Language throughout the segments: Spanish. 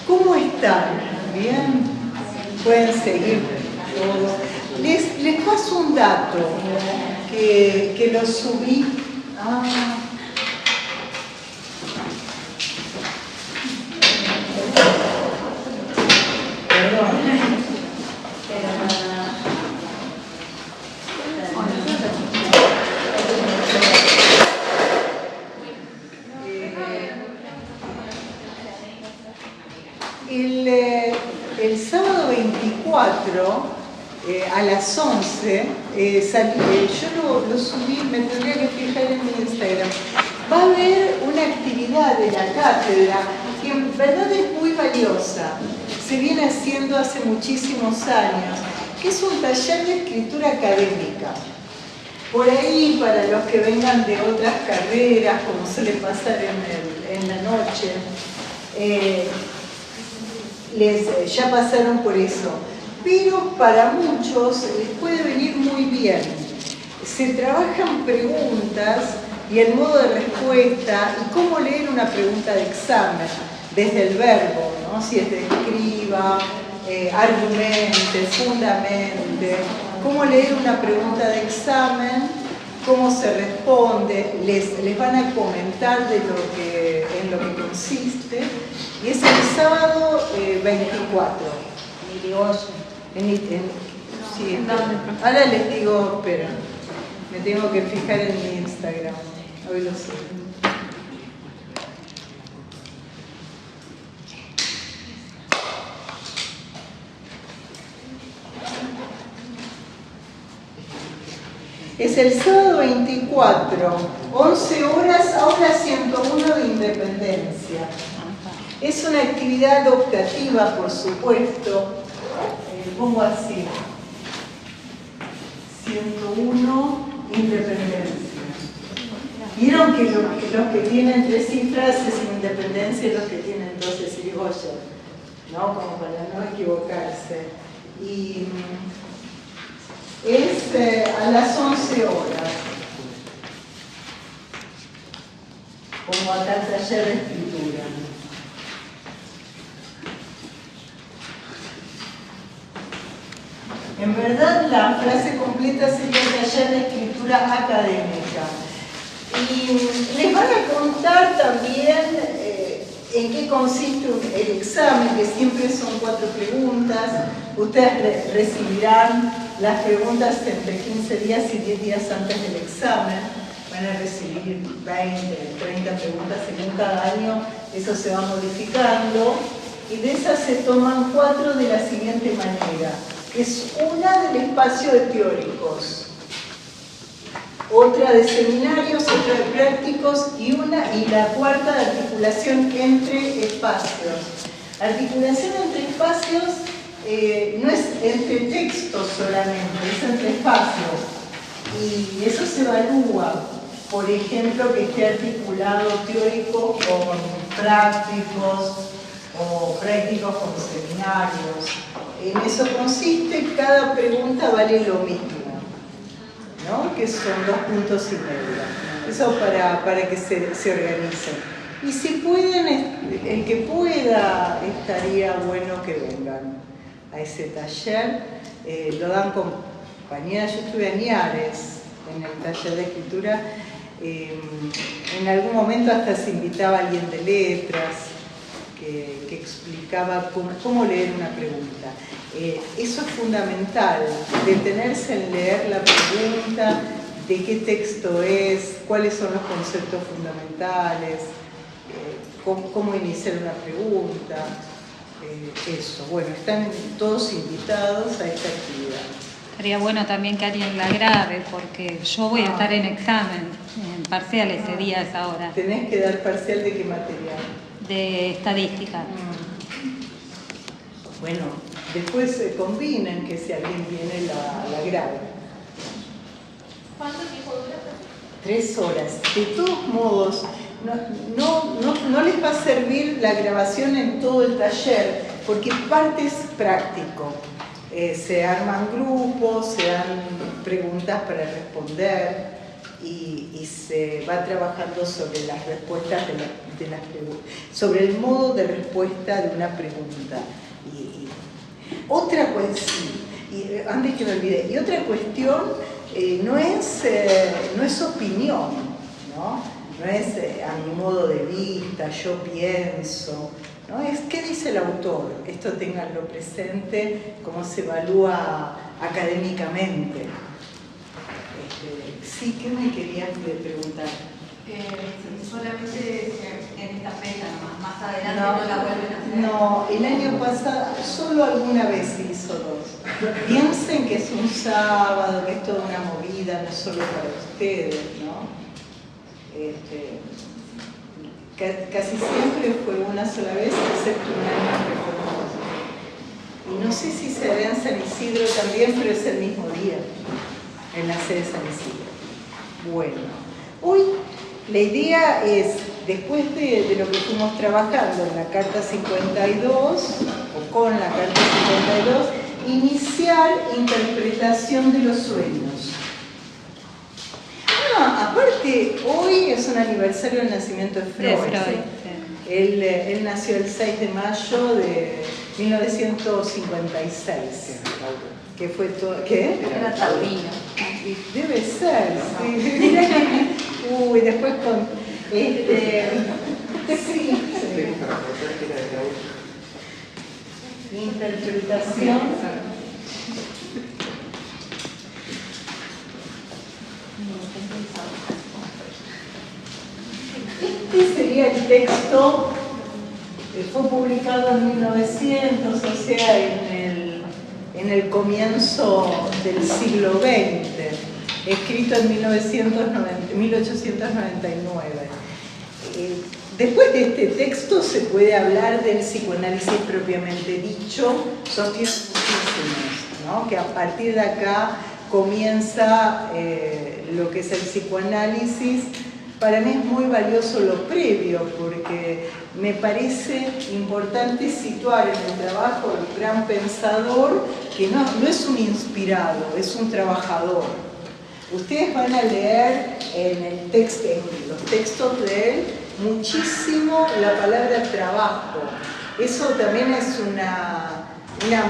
¿Cómo están? ¿Bien? Pueden seguir todo. Les paso un dato que lo subí. Perdón. El sábado 24 a las 11 yo lo subí, me tendría que fijar en mi Instagram. Va a haber una actividad de la cátedra que en verdad es muy valiosa. Se viene haciendo hace muchísimos años, que es un taller de escritura académica. Por ahí, para los que vengan de otras carreras, como suele pasar en la noche, ya pasaron por eso. Pero para muchos les puede venir muy bien. Se trabajan preguntas y el modo de respuesta y cómo leer una pregunta de examen, desde el verbo, ¿no? Si es de escriba, argumente, fundamente, cómo leer una pregunta de examen, cómo se responde, les van a comentar en lo que consiste, y es el sábado 24. Sí, ahora les digo, espera, me tengo que fijar en mi Instagram, hoy lo sé. Es el sábado 24, 11 horas, aula 101 de Independencia. Es una actividad optativa, por supuesto. Pongo así. 101 Independencia. Vieron que los que tienen 3 cifras es Independencia y los que tienen 2 es Irigoyen, ¿no? Como para no equivocarse. Y es a las 11 horas. Como acá el taller de escritura. En verdad, la frase completa sería taller de escritura académica. Y les van a contar también en qué consiste el examen, que siempre son 4 preguntas. Ustedes recibirán las preguntas entre 15 días y 10 días antes del examen. Van a recibir 20, 30 preguntas según cada año. Eso se va modificando. Y de esas se toman 4 de la siguiente manera. Es una del espacio de teóricos, otra de seminarios, otra de prácticos y la cuarta de articulación entre espacios. Articulación entre espacios no es entre textos solamente, es entre espacios. Y eso se evalúa, por ejemplo, que esté articulado teórico con prácticos o prácticos con seminarios. En eso consiste, cada pregunta vale lo mismo, ¿no? Que son 2,5 puntos. Eso para que se organicen. Y si pueden, el que pueda, estaría bueno que vengan a ese taller. Lo dan compañeras. Yo estuve a Niares en el taller de escritura. En algún momento hasta se invitaba a alguien de letras que explicaba cómo leer una pregunta. Eso es fundamental, detenerse en leer la pregunta, de qué texto es, cuáles son los conceptos fundamentales, cómo iniciar una pregunta, eso. Bueno, están todos invitados a esta actividad. Sería bueno también que alguien la grabe, porque yo voy a estar en examen, en parcial ese día, a esa hora. ¿Tenés que dar parcial de qué material? De estadística. Bueno, después se combinan, que si alguien viene la graba. ¿Cuánto tiempo dura? 3 horas. De todos modos, no les va a servir la grabación en todo el taller, porque parte es práctico. Se arman grupos, se dan preguntas para responder. y se va trabajando sobre las respuestas de las preguntas, sobre el modo de respuesta de una pregunta. Otra cuestión, antes que me olvide, y otra cuestión no es opinión, ¿no? No es a mi modo de vista, yo pienso, ¿no? Es qué dice el autor, esto ténganlo presente, cómo se evalúa académicamente. Sí, ¿qué me querías preguntar? Solamente en esta fecha nomás, más adelante no la vuelven a hacer. No, el año pasado solo alguna vez se hizo 2. Piensen que es un sábado, que es toda una movida, no solo para ustedes, ¿no? Casi siempre fue una sola vez, excepto un año que fue 2. Y no sé si se hará en San Isidro también, pero es el mismo día, en la sede de San Isidro. Bueno, hoy la idea es, después de lo que fuimos trabajando en la Carta 52, o con la Carta 52, iniciar interpretación de los sueños. Aparte, hoy es un aniversario del nacimiento de Freud. Sí. Él nació el 6 de mayo de 1956. Que fue todo. ¿Qué? Era taurino. Debe ser, sí. Uy, después con. Sí. Interpretación. Este sería el texto que fue publicado en 1900, o sea, en el comienzo del siglo XX, escrito en 1899. Después de este texto se puede hablar del psicoanálisis propiamente dicho, sostiene muchísimos, ¿no? Que a partir de acá comienza lo que es el psicoanálisis. Para mí es muy valioso lo previo, porque me parece importante situar en el trabajo del gran pensador que no es un inspirado, es un trabajador. Ustedes van a leer en los textos de él muchísimo la palabra trabajo. Eso también es una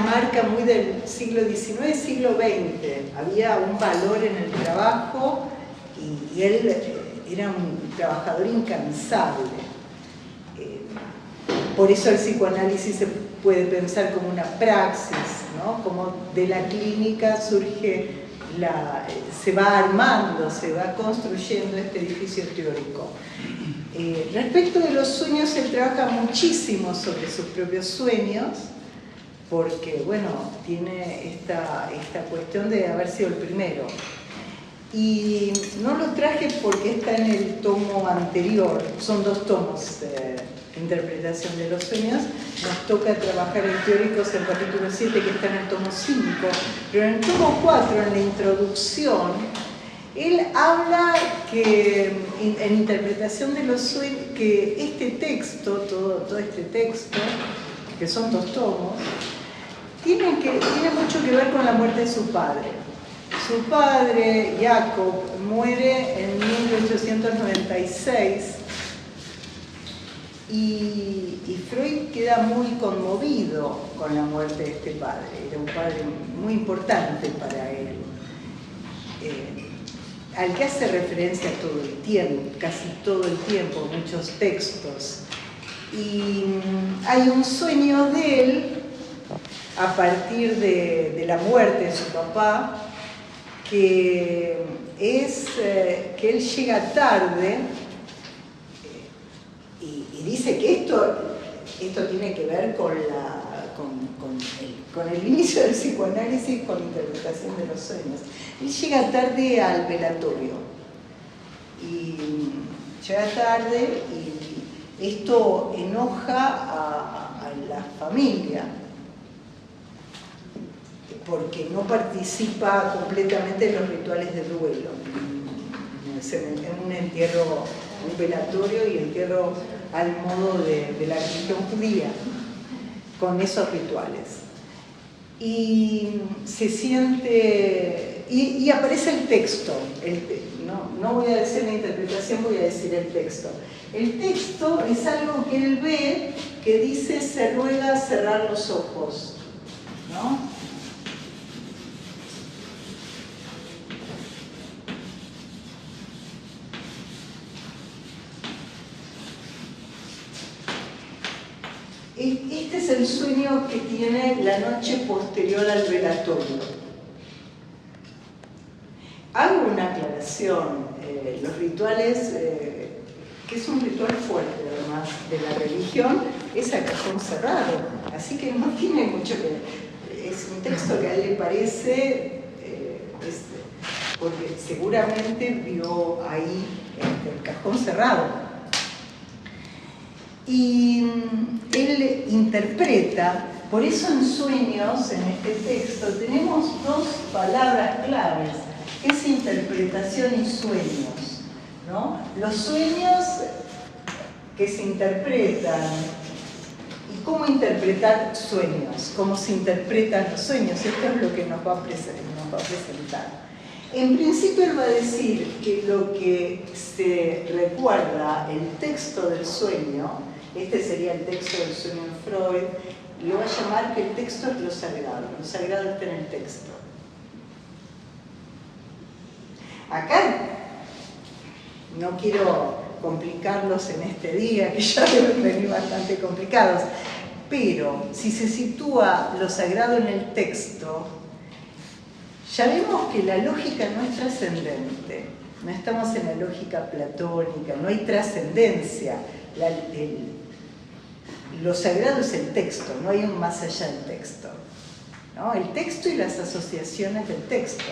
marca muy del siglo XIX, siglo XX. Había un valor en el trabajo y él era un trabajador incansable. Por eso el psicoanálisis se puede pensar como una praxis, ¿no? Como de la clínica surge, se va armando, se va construyendo este edificio teórico. Respecto de los sueños, él trabaja muchísimo sobre sus propios sueños, porque, bueno, tiene esta cuestión de haber sido el primero. Y no lo traje porque está en el tomo anterior, son 2 tomos de interpretación de los sueños. Nos toca trabajar en teóricos el capítulo 7, que está en el tomo 5, pero en el tomo 4, en la introducción, él habla que en interpretación de los sueños, que este texto, todo este texto, que son 2 tomos, tiene mucho que ver con la muerte de su padre. Su padre, Jacob, muere en 1896 y Freud queda muy conmovido con la muerte de este padre. Era un padre muy importante para él, al que hace referencia todo el tiempo, casi todo el tiempo, muchos textos. Y hay un sueño de él a partir de la muerte de su papá, que es que él llega tarde y dice que esto tiene que ver con el inicio del psicoanálisis, con la interpretación de los sueños. Él llega tarde al velatorio y esto enoja a la familia, porque no participa completamente en los rituales de duelo. En un entierro, un velatorio y entierro al modo de la religión judía, con esos rituales. Y se siente, y aparece el texto, no voy a decir la interpretación, voy a decir el texto. El texto es algo que él ve que dice: se ruega cerrar los ojos, ¿no? Este es el sueño que tiene la noche posterior al velatorio. Hago una aclaración. Los rituales, que es un ritual fuerte además de la religión, es a cajón cerrado. Así que no tiene mucho que ver. Es un texto que a él le parece, porque seguramente vio ahí el cajón cerrado. Y él interpreta, por eso en sueños, en este texto, tenemos dos palabras claves, que es interpretación y sueños, ¿no? Los sueños que se interpretan, y cómo interpretar sueños, cómo se interpretan los sueños, esto es lo que nos va a presentar. En principio él va a decir que lo que se recuerda, el texto del sueño, este sería el texto del sueño de Freud, lo va a llamar que el texto es lo sagrado está en el texto. Acá no quiero complicarlos en este día, que ya deben venir bastante complicados, pero si se sitúa lo sagrado en el texto, ya vemos que la lógica no es trascendente, no estamos en la lógica platónica, no hay trascendencia. Lo sagrado es el texto, no hay un más allá del texto, ¿no? El texto y las asociaciones del texto.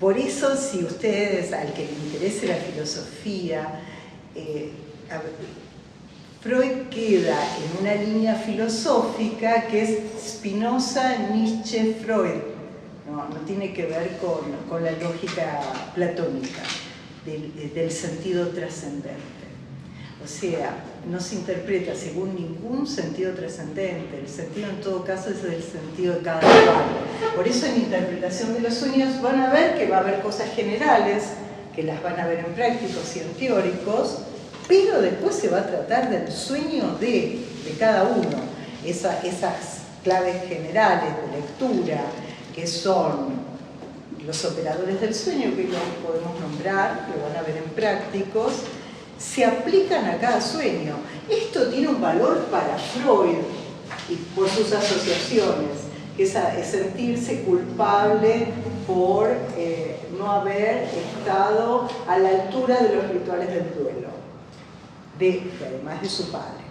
Por eso, si ustedes, al que le interese la filosofía, Freud queda en una línea filosófica que es Spinoza, Nietzsche, Freud. No tiene que ver con la lógica platónica del sentido trascendente. O sea, no se interpreta según ningún sentido trascendente. El sentido en todo caso es el sentido de cada cual. Por eso en interpretación de los sueños van a ver que va a haber cosas generales, que las van a ver en prácticos y en teóricos, pero después se va a tratar del sueño de cada uno. Esas claves generales de lectura, que son los operadores del sueño, que los podemos nombrar, lo van a ver en prácticos, se aplican a cada sueño. Esto tiene un valor para Freud y por sus asociaciones, que es sentirse culpable por no haber estado a la altura de los rituales del duelo, además de su padre.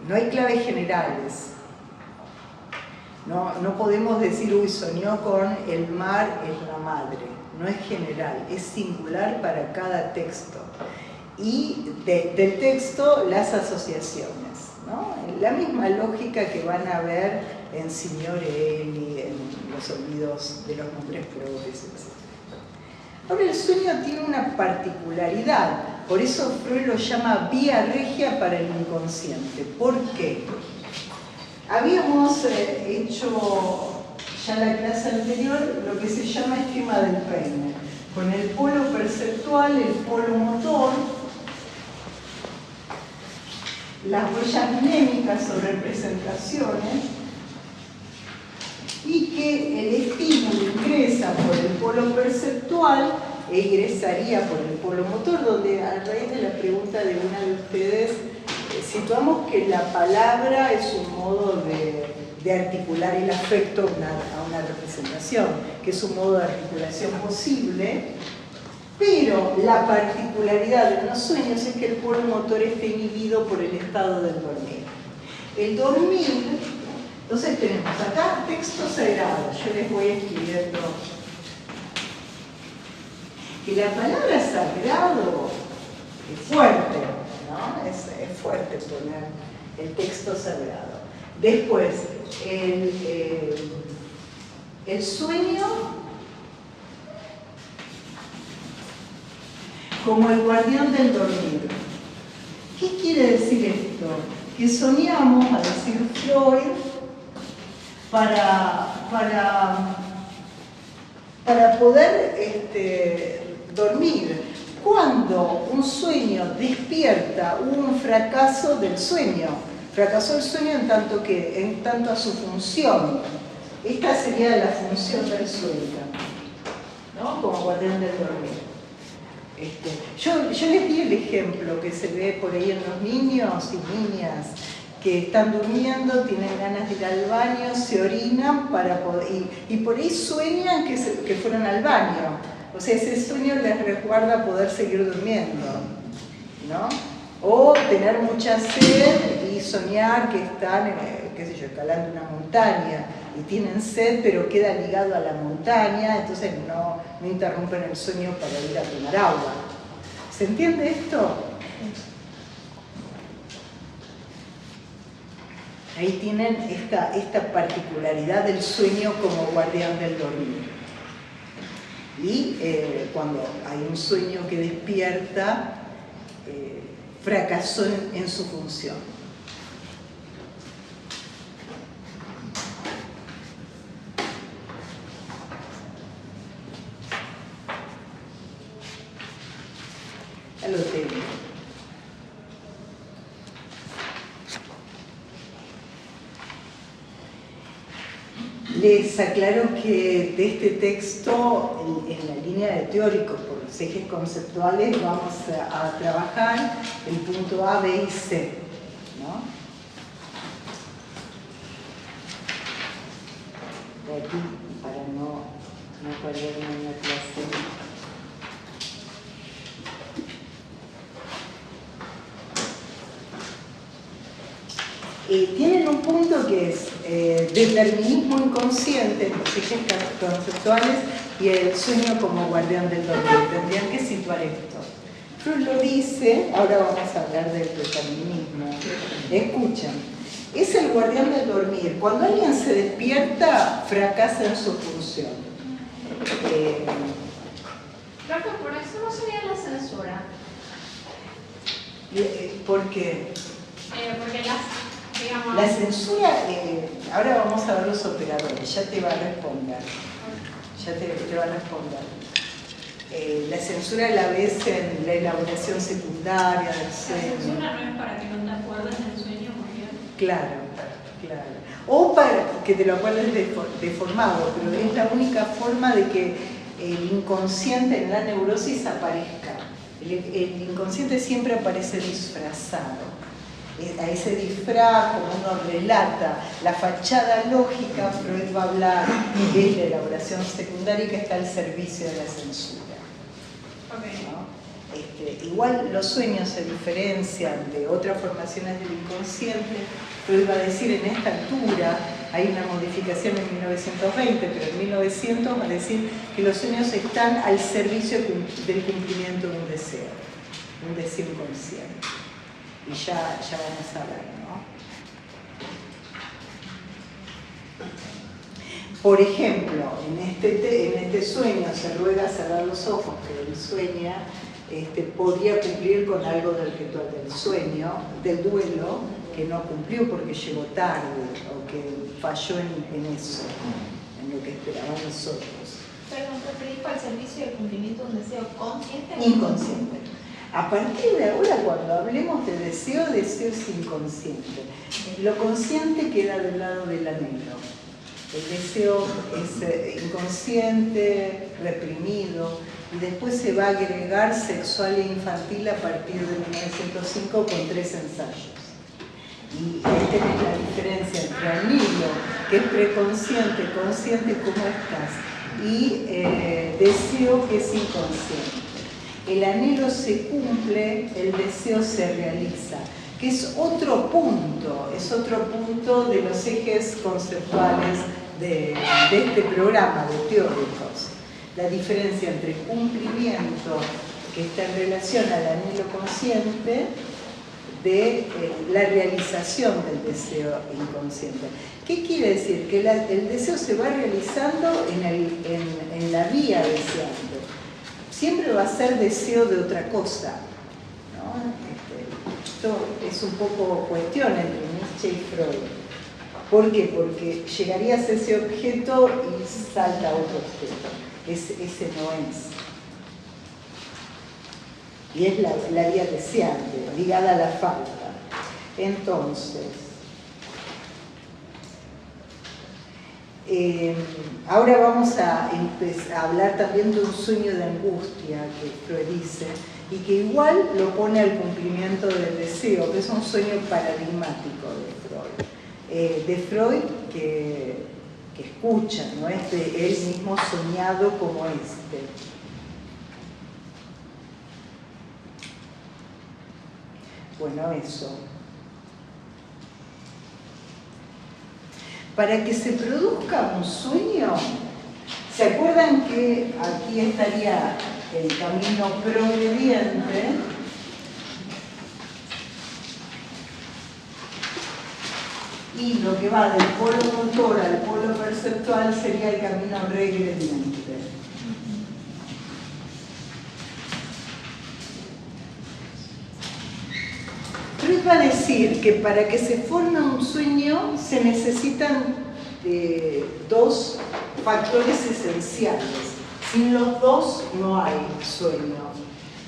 No hay claves generales. No podemos decir, uy, soñó con el mar, es la madre. No es general, es singular para cada texto. Y del texto, las asociaciones, ¿no? La misma lógica que van a ver en Signorelli, en los olvidos de los nombres propios, etc. Ahora, el sueño tiene una particularidad, por eso Freud lo llama vía regia para el inconsciente. ¿Por qué? Habíamos hecho ya en la clase anterior lo que se llama esquema del peine, con el polo perceptual, el polo motor, las huellas mnémicas o representaciones, y que el estímulo ingresa por el polo perceptual e ingresaría por el polo motor, donde a raíz de la pregunta de una de ustedes situamos que la palabra es un modo de articular el afecto a una representación, que es un modo de articulación posible, pero la particularidad de los sueños es que el polo motor esté inhibido por el estado del dormir. El dormir, entonces tenemos acá texto sagrado, yo les voy escribiendo que la palabra sagrado es fuerte, ¿no? Es fuerte poner el texto sagrado. Después, el sueño como el guardián del dormir. ¿Qué quiere decir esto? Que soñamos, a decir Freud, para para poder dormir. Cuando un sueño despierta, hubo un fracaso del sueño. Fracasó el sueño en tanto a su función. Esta sería la función del sueño, ¿no? Como guardián del dormir. Yo les di el ejemplo que se ve por ahí en los niños y niñas que están durmiendo, tienen ganas de ir al baño, se orinan para poder, y por ahí sueñan que fueron al baño. O sea, ese sueño les resguarda poder seguir durmiendo, ¿no? O tener mucha sed y soñar que están, qué sé yo, escalando una montaña y tienen sed, pero queda ligado a la montaña, entonces no interrumpen el sueño para ir a tomar agua. ¿Se entiende esto? Ahí tienen esta particularidad del sueño como guardián del dormir. Y cuando hay un sueño que despierta, fracasó en su función. Ya lo tengo. Les aclaro que de este texto, en la línea de teóricos, por los ejes conceptuales, vamos a trabajar el punto A, B y C, ¿no? De aquí, para no perderme en la clase. Tienen un punto que es determinismo inconsciente, los ejes conceptuales y el sueño como guardián del dormir. Tendrían que situar esto. Freud lo dice, ahora vamos a hablar del determinismo. Escuchen, es el guardián del dormir. Cuando alguien se despierta, fracasa en su función. Creo que por eso no sería la censura. ¿Por qué? Porque digamos... La censura, ahora vamos a ver los operadores, ya te va a responder. Ya te va a responder. La censura la ves en la elaboración secundaria del sueño. La censura no es para que no te acuerdes del sueño, porque... Claro. O para que te lo acuerdes deformado, pero es la única forma de que el inconsciente en la neurosis aparezca. El inconsciente siempre aparece disfrazado. A ese disfraz, como uno relata la fachada lógica, Freud va a hablar de la elaboración secundaria que está al servicio de la censura. Okay. ¿No? Igual los sueños se diferencian de otras formaciones del inconsciente. Freud va a decir en esta altura, hay una modificación en 1920, pero en 1900 va a decir que los sueños están al servicio del cumplimiento de un deseo inconsciente. Y ya vamos a ver, ¿no? Por ejemplo, en este sueño se ruega cerrar los ojos, pero él sueña, podría cumplir con algo del ritual del sueño, del duelo, que no cumplió porque llegó tarde o que falló en eso, en lo que esperaban nosotros. Perdón, ¿te pedís para el servicio de cumplimiento de un deseo consciente o Inconsciente. A partir de ahora, cuando hablemos de deseo es inconsciente. Lo consciente queda del lado del anhelo. El deseo es inconsciente, reprimido, y después se va a agregar sexual e infantil a partir de 1905 con 3 ensayos. Y esta es la diferencia entre anhelo, que es preconsciente, consciente, ¿cómo estás? Y deseo, que es inconsciente. El anhelo se cumple, el deseo se realiza, que es otro punto de los ejes conceptuales de este programa de teóricos. La diferencia entre cumplimiento, que está en relación al anhelo consciente, de la realización del deseo inconsciente. ¿Qué quiere decir? Que el deseo se va realizando en la vía deseando. Siempre va a ser deseo de otra cosa, ¿no? Esto es un poco cuestión entre Nietzsche y Freud. ¿Por qué? Porque llegarías a ese objeto y salta otro objeto. ese no es. Y es la vía deseante, ligada a la falta. Entonces, ahora vamos a empezar a hablar también de un sueño de angustia que Freud dice, y que igual lo pone al cumplimiento del deseo, que es un sueño paradigmático de Freud que escucha, no es de él mismo soñado como este. Bueno, eso. Para que se produzca un sueño, ¿se acuerdan que aquí estaría el camino progrediente? Y lo que va del polo motor al polo perceptual sería el camino regrediente. Freud va a decir que para que se forme un sueño se necesitan dos factores esenciales. Sin los dos no hay sueño.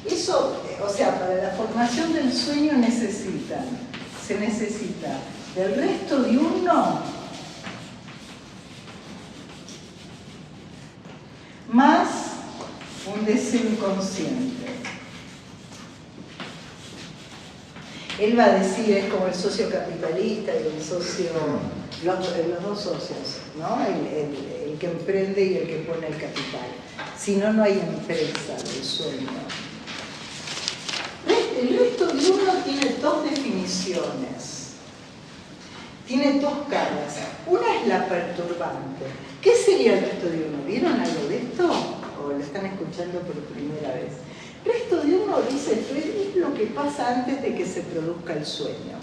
Eso, o sea, para la formación del sueño se necesita del resto diurno más un deseo inconsciente. Él va a decir, es como el socio capitalista y el socio, los dos socios, ¿no? El que emprende y el que pone el capital. Si no, no hay empresa del sueño. El resto diurno tiene dos definiciones. Tiene dos caras. Una es la perturbante. ¿Qué sería el resto diurno? ¿Vieron algo de esto? ¿O lo están escuchando por primera vez? Resto diurno, dice Freud, es lo que pasa antes de que se produzca el sueño.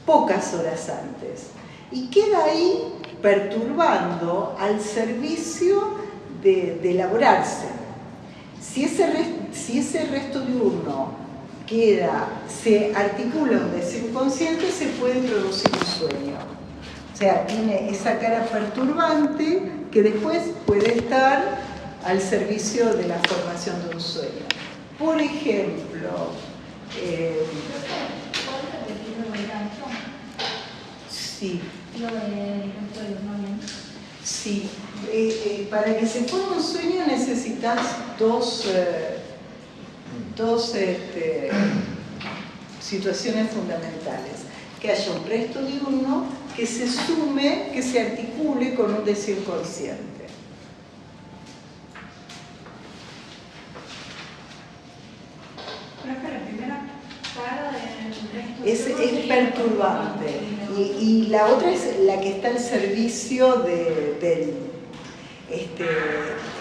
Pocas horas antes. Y queda ahí perturbando al servicio de elaborarse. Si ese resto diurno se articula un deseo inconsciente, se puede producir un sueño. O sea, tiene esa cara perturbante que después puede estar al servicio de la formación de un sueño. Por ejemplo, sí. Sí, para que se forme un sueño necesitas dos situaciones fundamentales. Que haya un resto diurno que se sume, que se articule con un deseo inconsciente. Pero es que la primera cara del resto Es perturbante. Y la otra es la que está al servicio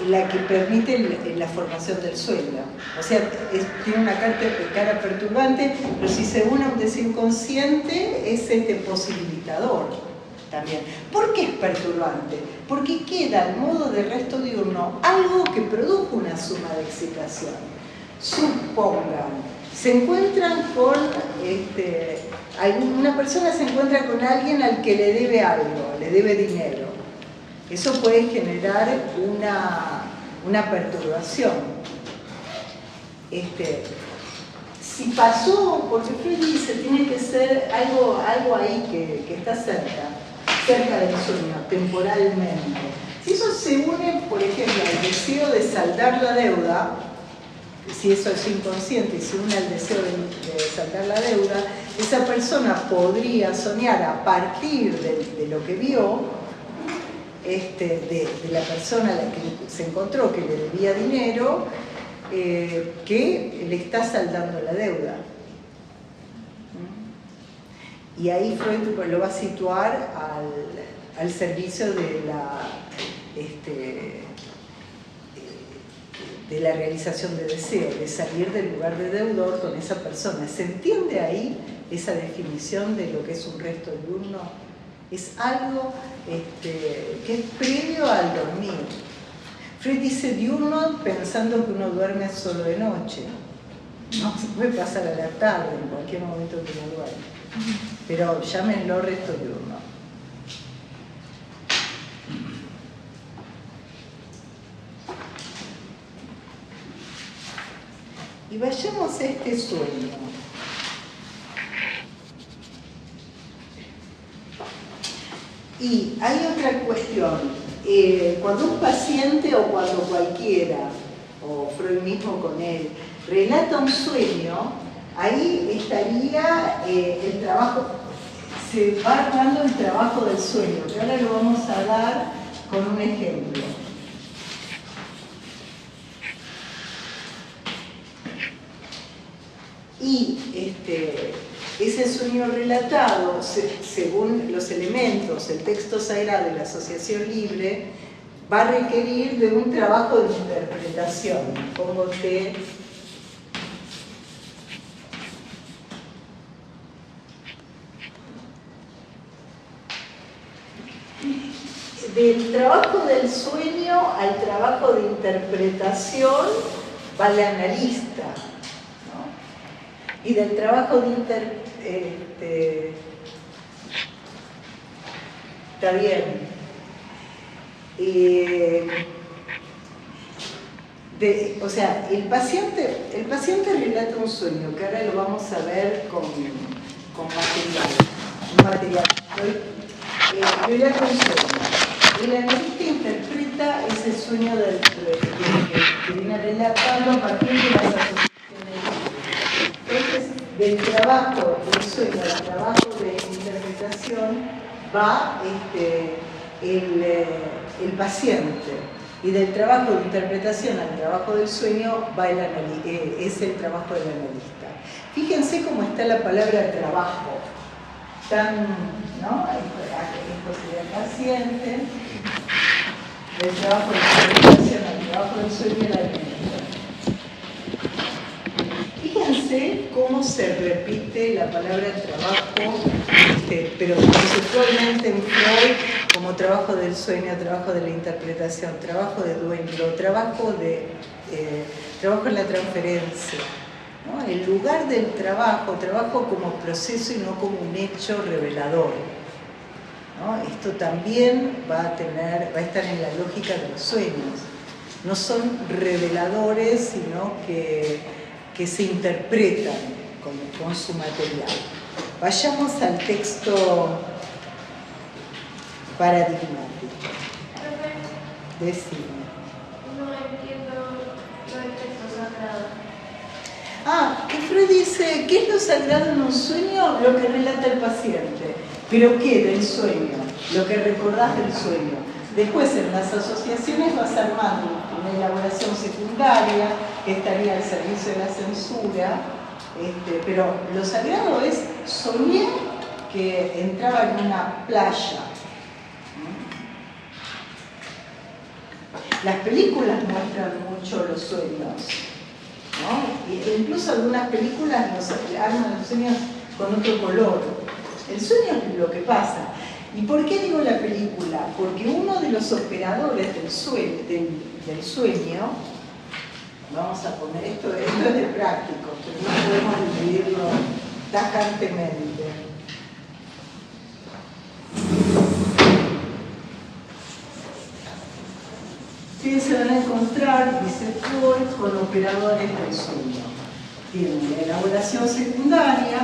la que permite la formación del sueño. O sea, tiene una cara perturbante, pero si se une a un deseo inconsciente, es posibilitador también. ¿Por qué es perturbante? Porque queda al modo de resto diurno algo que produjo una suma de excitación. Supongan, se encuentran con una persona se encuentra con alguien al que le debe algo, le debe dinero. Eso puede generar una perturbación. Si pasó, porque Freud dice, tiene que ser algo ahí que está cerca del sueño, temporalmente. Si eso se une, por ejemplo, al deseo de saldar la deuda, si eso es inconsciente y se une al deseo de saldar la deuda, esa persona podría soñar a partir de lo que vio, de la persona a la que se encontró que le debía dinero, que le está saldando la deuda. Y ahí Freud lo va a situar al servicio de la realización de deseo, de salir del lugar de deudor con esa persona. ¿Se entiende ahí esa definición de lo que es un resto diurno? Es algo que es previo al dormir. Freud dice diurno pensando que uno duerme solo de noche. No, se puede pasar a la tarde, en cualquier momento que uno duerme. Pero llámenlo resto diurno. Y vayamos a este sueño. Y hay otra cuestión. Cuando un paciente o cuando cualquiera, o Freud mismo con él, relata un sueño, ahí estaría el trabajo, se va dando el trabajo del sueño, que ahora lo vamos a dar con un ejemplo. Y ese sueño relatado, según los elementos, el texto sagrado de la asociación libre, va a requerir de un trabajo de interpretación. Pongo T. Del trabajo del sueño al trabajo de interpretación va el analista, ¿no? Y del trabajo de está bien. O sea, el paciente relata un sueño, que ahora lo vamos a ver con material. Relata un sueño. El analista interpreta ese sueño que viene relatando a partir de las asociaciones. Entonces, del trabajo del sueño al trabajo de interpretación va el paciente, y del trabajo de interpretación al trabajo del sueño va es el trabajo del analista. Fíjense cómo está la palabra trabajo, ¿no? Esto sería el paciente, del trabajo de interpretación al trabajo del sueño y el analista. Fíjense cómo se repite la palabra trabajo, pero conceptualmente en Freud, como trabajo del sueño, trabajo de la interpretación, trabajo de duelo, trabajo en la transferencia, ¿no? El lugar del trabajo como proceso y no como un hecho revelador, ¿no? Esto también va a estar en la lógica de los sueños. No son reveladores, sino que se interpretan con su material. Vayamos al texto paradigmático. Decime. No entiendo lo del texto sagrado. Que Freud dice, ¿qué es lo sagrado en un sueño? Lo que relata el paciente. ¿Pero qué del sueño? Lo que recordás del sueño. Después, en las asociaciones vas armando una elaboración secundaria que estaría al servicio de la censura, pero lo sagrado es soñé que entraba en una playa. Las películas muestran mucho los sueños, ¿no? E incluso algunas películas nos arman los sueños con otro color. El sueño es lo que pasa. ¿Y por qué digo la película? Porque uno de los operadores del sueño, vamos a poner esto es de práctico, pero no podemos dividirlo tajantemente. Ustedes se van a encontrar, dice Freud, con operadores del sueño. Tienen la elaboración secundaria,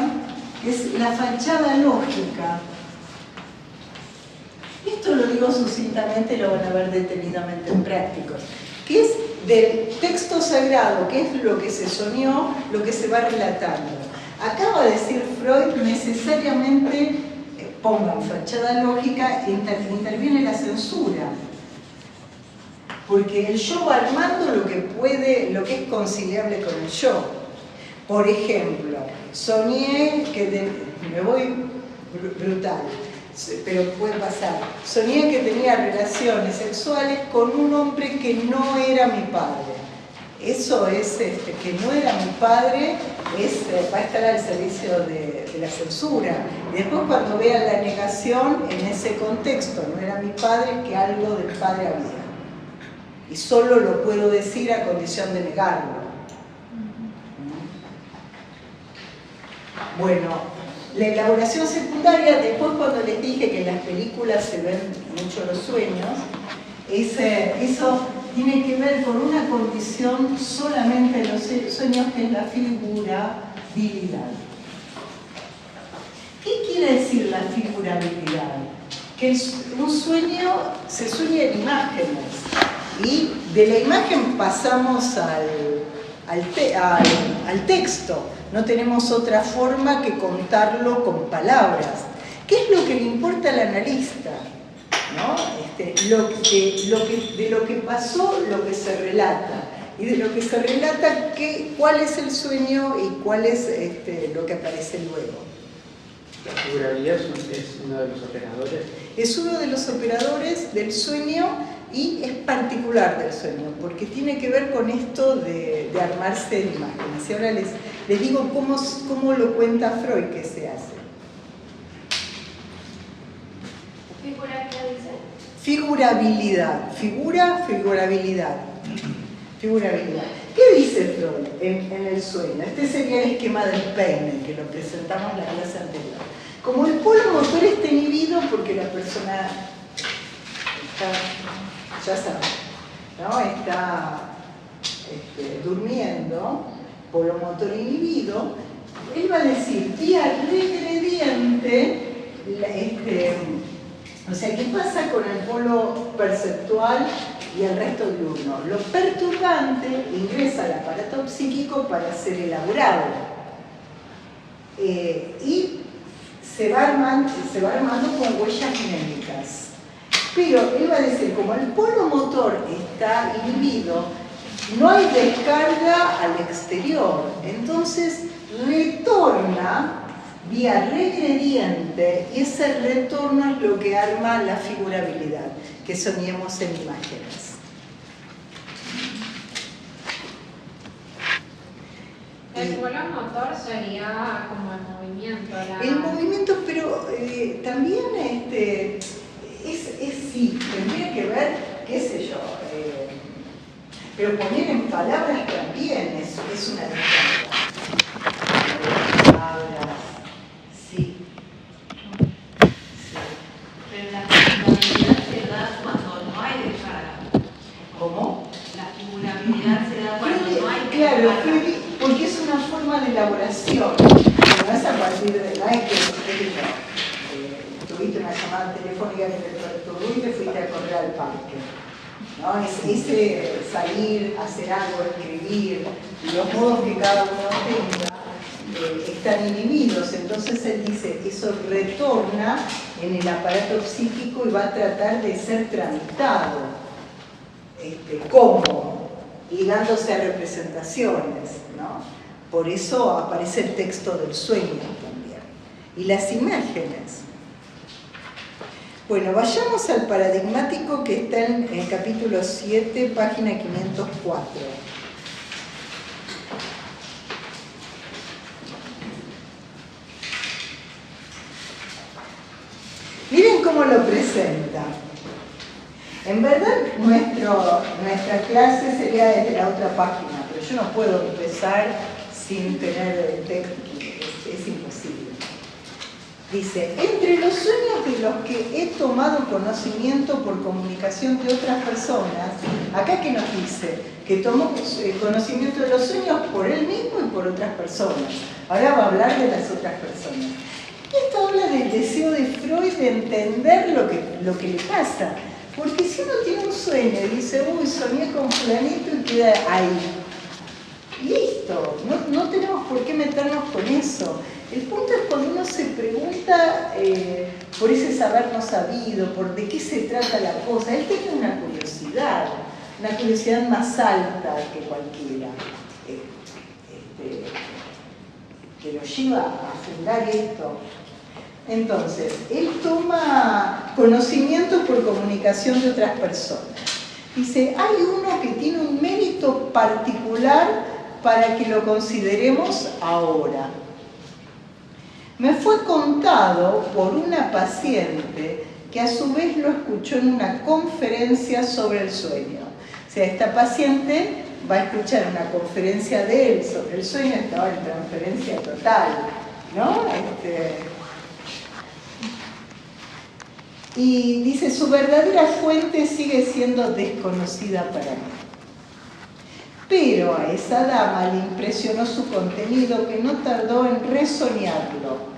que es la fachada lógica. Esto lo digo sucintamente, lo van a ver detenidamente en prácticos, que es del texto sagrado, que es lo que se soñó, lo que se va relatando. Acaba de decir Freud, necesariamente, pongan fachada lógica, interviene la censura. Porque el yo va armando lo que puede, lo que es conciliable con el yo. Por ejemplo, soñé que me voy brutal, pero puede pasar. Soñé que tenía relaciones sexuales con un hombre que no era mi padre. Eso es, que no era mi padre, va a estar al servicio de la censura. Y después cuando vean la negación, en ese contexto, no era mi padre, que algo del padre había. Y solo lo puedo decir a condición de negarlo. Bueno, la elaboración secundaria, después cuando les dije que en las películas se ven mucho los sueños, Eso tiene que ver con una condición solamente de los sueños, que es la figurabilidad. ¿Qué quiere decir la figurabilidad? Que un sueño se sueña en imágenes y de la imagen pasamos al texto. No tenemos otra forma que contarlo con palabras. ¿Qué es lo que le importa al analista? ¿No? De lo que pasó, lo que se relata. Y de lo que se relata, cuál es el sueño y cuál es lo que aparece luego. ¿La figurabilidad es uno de los operadores? Es uno de los operadores del sueño y es particular del sueño, porque tiene que ver con esto de armarse en imágenes. Y ahora les digo cómo lo cuenta Freud que se hace. ¿Figurabilidad dice? Figurabilidad. ¿Qué dice Freud en el sueño? Este sería el esquema del peine, que lo presentamos en la clase anterior. Como el polo motor está inhibido porque la persona está, ya sabe, ¿no? Está durmiendo, polo motor inhibido, él va a decir vía regrediente, o sea, ¿qué pasa con el polo perceptual y el resto diurno? Lo perturbante ingresa al aparato psíquico para ser elaborado. Y se va armando con huellas mnémicas. Pero él va a decir, como el polo motor está inhibido, no hay descarga al exterior. Entonces retorna vía regrediente, y ese retorno es lo que arma la figurabilidad, que soñemos en imágenes. El polo motor sería como el movimiento. El movimiento, pero también sí, tendría que ver, qué sé yo, pero poner en palabras también es una descarga. Palabras, sí. Pero la figurabilidad se da cuando no hay descarga. ¿Cómo? La figurabilidad se da cuando no hay descarga. Claro, porque es una forma de elaboración. No es a partir de la que tuviste una llamada telefónica que te perturbó y te fuiste a correr al parque. ¿No? Ese salir, hacer algo, escribir, los modos que cada uno tenga están inhibidos. Entonces él dice, eso retorna en el aparato psíquico y va a tratar de ser tramitado. ¿Cómo? Ligándose a representaciones, ¿no? Por eso aparece el texto del sueño también. Y las imágenes. Bueno, vayamos al paradigmático que está en el capítulo 7, página 504. Miren cómo lo presenta. En verdad, nuestra clase sería desde la otra página, pero yo no puedo empezar sin tener el texto, es imposible. Dice, entre los sueños de los que he tomado conocimiento por comunicación de otras personas, acá que nos dice que tomó conocimiento de los sueños por él mismo y por otras personas. Ahora va a hablar de las otras personas. Esto habla del deseo de Freud de entender lo que le pasa. Porque si uno tiene un sueño y dice, uy, soñé con fulanito y queda ahí. Listo, no tenemos por qué meternos con eso. El punto es cuando uno se pregunta por ese saber no sabido, por de qué se trata la cosa. Él tiene una curiosidad más alta que cualquiera, que lo lleva a fundar esto. Entonces, él toma conocimiento por comunicación de otras personas. Dice, hay uno que tiene un mérito particular para que lo consideremos ahora. Me fue contado por una paciente que a su vez lo escuchó en una conferencia sobre el sueño. O sea, esta paciente va a escuchar una conferencia de él sobre el sueño, estaba en transferencia total, ¿no? Y dice, su verdadera fuente sigue siendo desconocida para mí. Pero a esa dama le impresionó su contenido que no tardó en resoñarlo,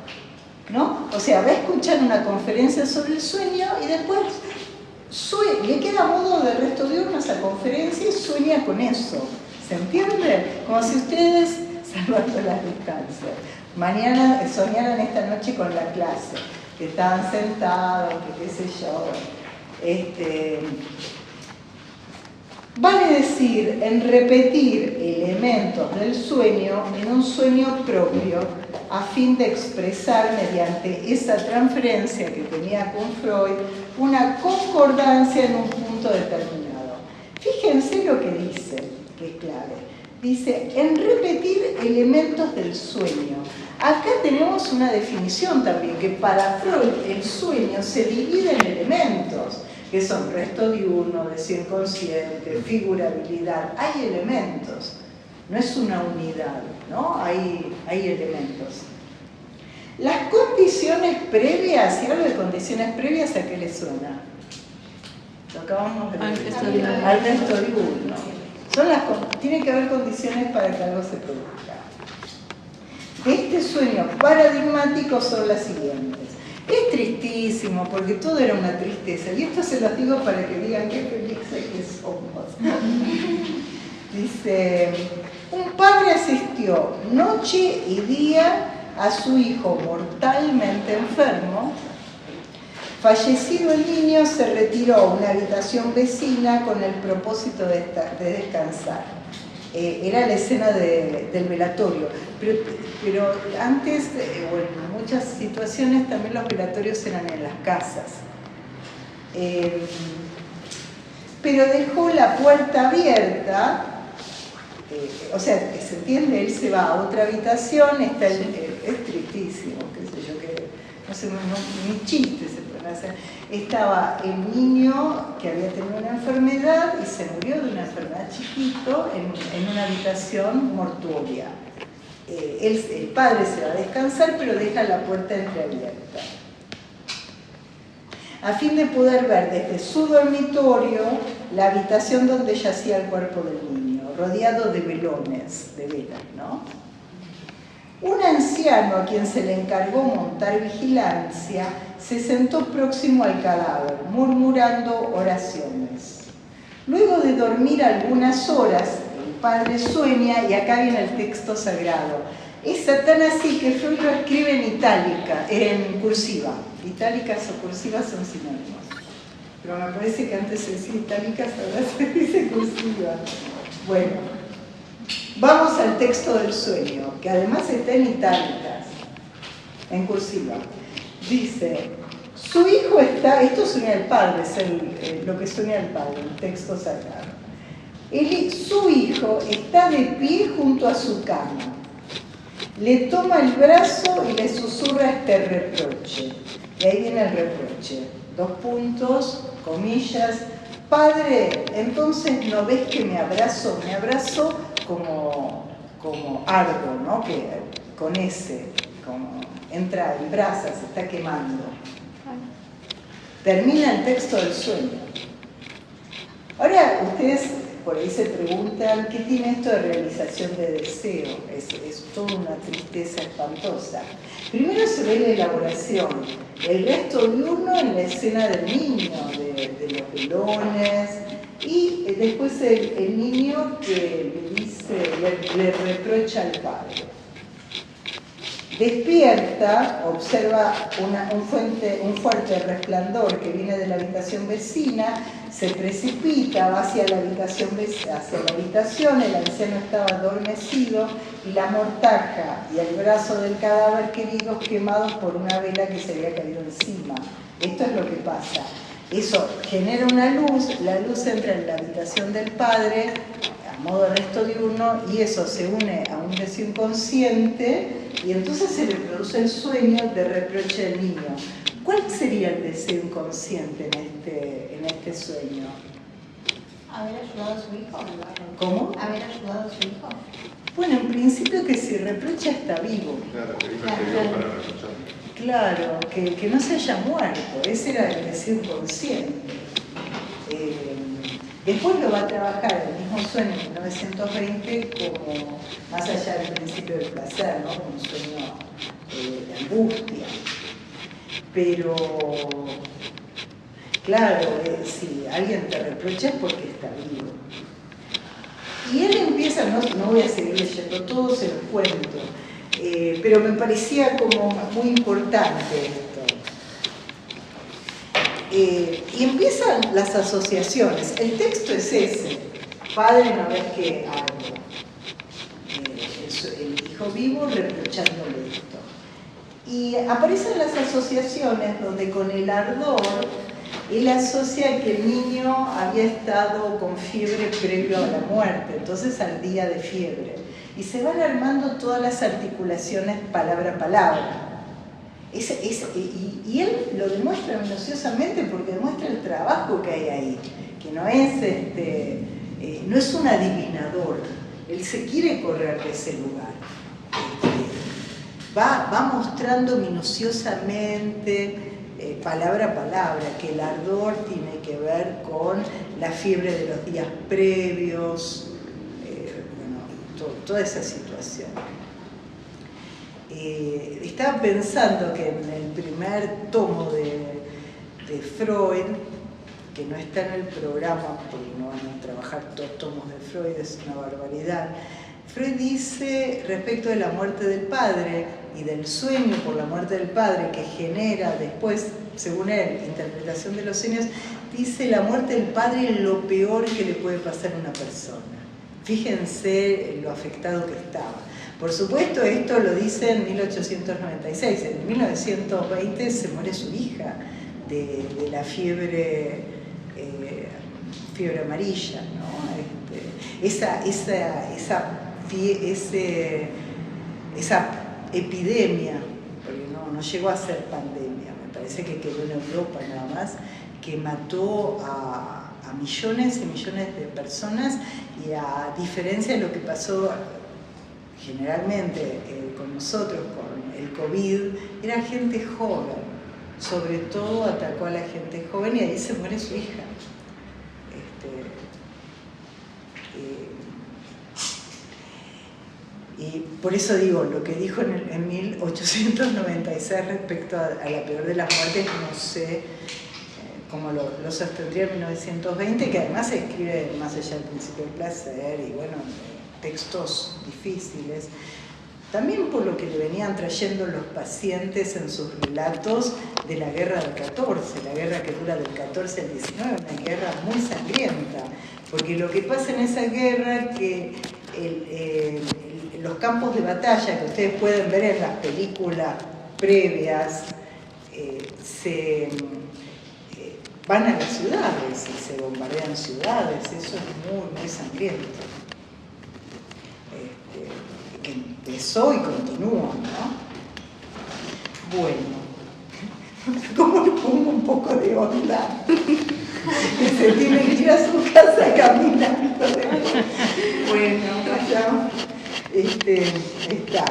¿no? O sea, va a escuchar una conferencia sobre el sueño y después le queda a modo de resto diurno esa conferencia y sueña con eso. ¿Se entiende? Como si ustedes, salvando las distancias, mañana soñaran esta noche con la clase, que estaban sentados, que qué sé yo. Vale decir, en repetir elementos del sueño en un sueño propio, a fin de expresar mediante esa transferencia que tenía con Freud una concordancia en un punto determinado. Fíjense lo que dice, que es clave. Dice, en repetir elementos del sueño. Acá tenemos una definición también, que para Freud el sueño se divide en elementos, que son resto diurno, deseo inconsciente, figurabilidad. Hay elementos, no es una unidad, ¿no? Hay elementos. Las condiciones previas, si hablo de condiciones previas, ¿a qué le suena? Lo acabamos de ver. Al resto diurno. Tiene que haber condiciones para que algo se produzca. Este sueño paradigmático son las siguientes. Es tristísimo, porque todo era una tristeza. Y esto se los digo para que digan qué felices que somos. Dice, un padre asistió noche y día a su hijo mortalmente enfermo. Fallecido el niño, se retiró a una habitación vecina con el propósito de descansar. Era la escena del velatorio. Pero antes, o en muchas situaciones, también los velatorios eran en las casas. Pero dejó la puerta abierta, o sea, se entiende, él se va a otra habitación, es tristísimo, qué sé yo, que no sé, ni chistes se pueden hacer. Estaba el niño que había tenido una enfermedad y se murió de una enfermedad chiquito en una habitación mortuoria. El padre se va a descansar, pero deja la puerta entreabierta, a fin de poder ver desde su dormitorio la habitación donde yacía el cuerpo del niño, rodeado de velones, de velas, ¿no? Un anciano a quien se le encargó montar vigilancia se sentó próximo al cadáver, murmurando oraciones. Luego de dormir algunas horas, el padre sueña, y acá viene el texto sagrado. Es tan así que Freud lo escribe en itálica, en cursiva. Itálicas o cursivas son sinónimos. Pero me parece que antes se decía itálicas, ahora se dice cursiva. Bueno, vamos al texto del sueño, que además está en itálicas, en cursiva. Dice, su hijo está, esto sueña el padre, es lo que sueña el padre, el texto sagrado. Su hijo está de pie junto a su cama. Le toma el brazo y le susurra este reproche. Y ahí viene el reproche. 2 puntos, comillas. Padre, entonces ¿no ves que me abrazo? Me abrazo como ardo, ¿no? Que con ese, como entra en brasa, se está quemando. Termina el texto del sueño. Ahora, ustedes por ahí se preguntan, ¿qué tiene esto de realización de deseo? Es toda una tristeza espantosa. Primero se ve la elaboración, el resto diurno en la escena del niño, de los velones, y después el niño que le reprocha al padre. Despierta, observa un fuerte resplandor que viene de la habitación vecina, se precipita, va hacia la habitación, el anciano estaba adormecido y la mortaja y el brazo del cadáver queridos quemados por una vela que se había caído encima. Esto es lo que pasa. Eso genera una luz, la luz entra en la habitación del padre, a modo de resto diurno, y eso se une a un deseo inconsciente y entonces se le produce el sueño de reproche del niño. ¿Cuál sería el deseo inconsciente en este sueño? ¿Haber ayudado a su hijo? ¿Cómo? ¿Haber ayudado a su hijo? Bueno, en principio que si reprocha está vivo. Claro, que dijo que dio para reprochar. Claro, que no se haya muerto, ese era el deseo inconsciente. Después lo va a trabajar el mismo sueño en 1920 como más allá del principio del placer, ¿no? Como un sueño de angustia. Pero, claro, si alguien te reprocha es porque está vivo. Y él empieza, no voy a seguir leyendo todo, se los cuento, pero me parecía como muy importante esto. Y empiezan las asociaciones. El texto es ese: padre no ves que algo. El hijo vivo reprochándole esto. Y aparecen las asociaciones donde con el ardor él asocia que el niño había estado con fiebre previo a la muerte, entonces al día de fiebre. Y se van armando todas las articulaciones palabra a palabra. Y él lo demuestra minuciosamente porque demuestra el trabajo que hay ahí, que no es un adivinador, él se quiere correr de ese lugar. Va mostrando minuciosamente, palabra a palabra, que el ardor tiene que ver con la fiebre de los días previos, toda esa situación. Estaba pensando que en el primer tomo de Freud, que no está en el programa porque no van a trabajar todos tomos de Freud, es una barbaridad. Freud dice respecto de la muerte del padre y del sueño por la muerte del padre que genera después, según él, interpretación de los sueños, dice la muerte del padre es lo peor que le puede pasar a una persona. Fíjense lo afectado que estaba. Por supuesto, esto lo dice en 1896. En 1920 se muere su hija de la fiebre amarilla, ¿no? Esa epidemia, porque no llegó a ser pandemia, me parece que quedó en Europa nada más, que mató a millones y millones de personas, y a diferencia de lo que pasó generalmente con nosotros, con el COVID, era gente joven, sobre todo atacó a la gente joven y ahí se muere su hija. Y por eso digo, lo que dijo en 1896 respecto a la peor de las muertes, no sé cómo lo sostendría en 1920, que además se escribe más allá del principio del placer, y bueno, textos difíciles. También por lo que le venían trayendo los pacientes en sus relatos de la guerra del 14, la guerra que dura del 14 al 19, una guerra muy sangrienta, porque lo que pasa en esa guerra es que los campos de batalla que ustedes pueden ver en las películas previas van a las ciudades y se bombardean ciudades, eso es muy, muy sangriento. Que empezó y continúa, ¿no? Bueno, ¿cómo le pongo un poco de onda? Que se tiene que ir a su casa caminando. Bueno, vayamos. Está.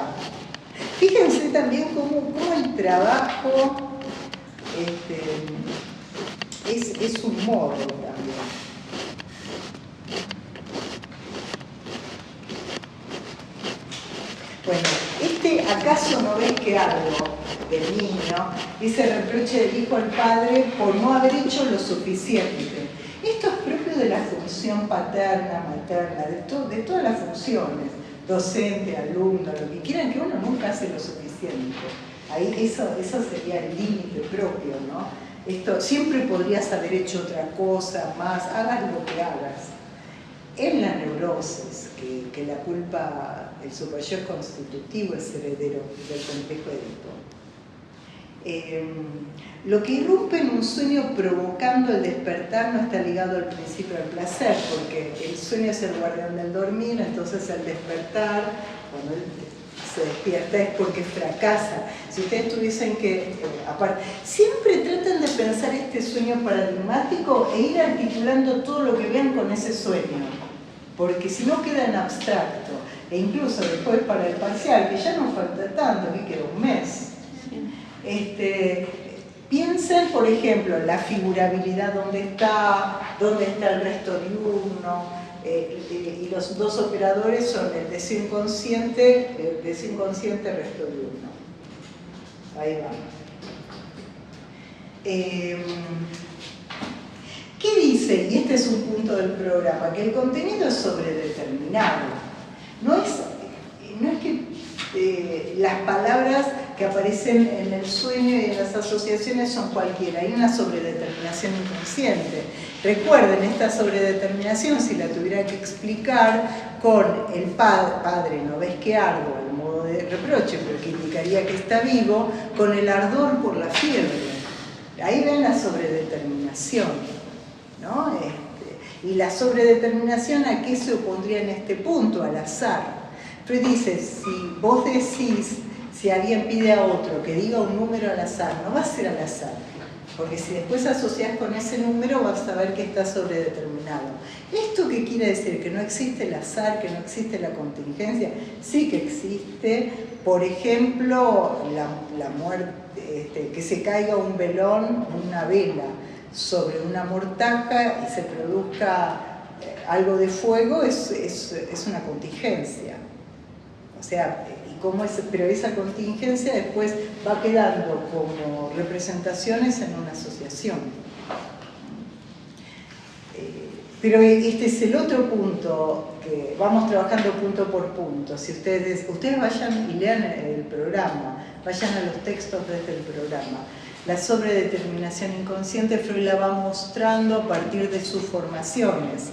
Fíjense también cómo el trabajo es un modo también. Bueno, ¿acaso no ves que algo del niño? Ese reproche del hijo al padre por no haber hecho lo suficiente. Esto es propio de la función paterna, materna, de todas las funciones, docente, alumno, lo que quieran, que uno nunca hace lo suficiente. Ahí eso sería el límite propio, ¿no? Esto, siempre podrías haber hecho otra cosa más, hagas lo que hagas. En la neurosis, que la culpa, el superyo es constitutivo, es heredero del complejo Edipo. Lo que irrumpe en un sueño provocando el despertar no está ligado al principio del placer, porque el sueño es el guardián del dormir, entonces el despertar, cuando él se despierta, es porque fracasa. Si ustedes tuviesen que, aparte, siempre traten de pensar este sueño paradigmático e ir articulando todo lo que vean con ese sueño, porque si no queda en abstracto, e incluso después para el parcial, que ya no falta tanto, que queda un mes, Piensen, por ejemplo, la figurabilidad, dónde está el resto diurno, y los dos operadores son el deseo inconsciente, resto diurno. Ahí va. ¿Qué dice? Y este es un punto del programa, que el contenido es sobredeterminado. No es que las palabras que aparecen en el sueño y en las asociaciones son cualquiera, hay una sobredeterminación inconsciente. Recuerden, esta sobredeterminación, si la tuviera que explicar con el padre, no ves que ardo, al modo de reproche, pero que indicaría que está vivo, con el ardor por la fiebre. Ahí ven la sobredeterminación, ¿no? Y la sobredeterminación, ¿a qué se opondría en este punto? Al azar. Pero dice, si vos decís, si alguien pide a otro que diga un número al azar, no va a ser al azar, porque si después asociás con ese número vas a ver que está sobredeterminado. ¿Esto qué quiere decir? ¿Que no existe el azar, que no existe la contingencia? Sí que existe. Por ejemplo, la muerte, que se caiga un velón, una vela, sobre una mortaja y se produzca algo de fuego, es una contingencia. O sea, pero esa contingencia después va quedando como representaciones en una asociación. Pero este es el otro punto, que vamos trabajando punto por punto. Si ustedes vayan y lean el programa, vayan a los textos desde el programa. La sobredeterminación inconsciente Freud la va mostrando a partir de sus formaciones.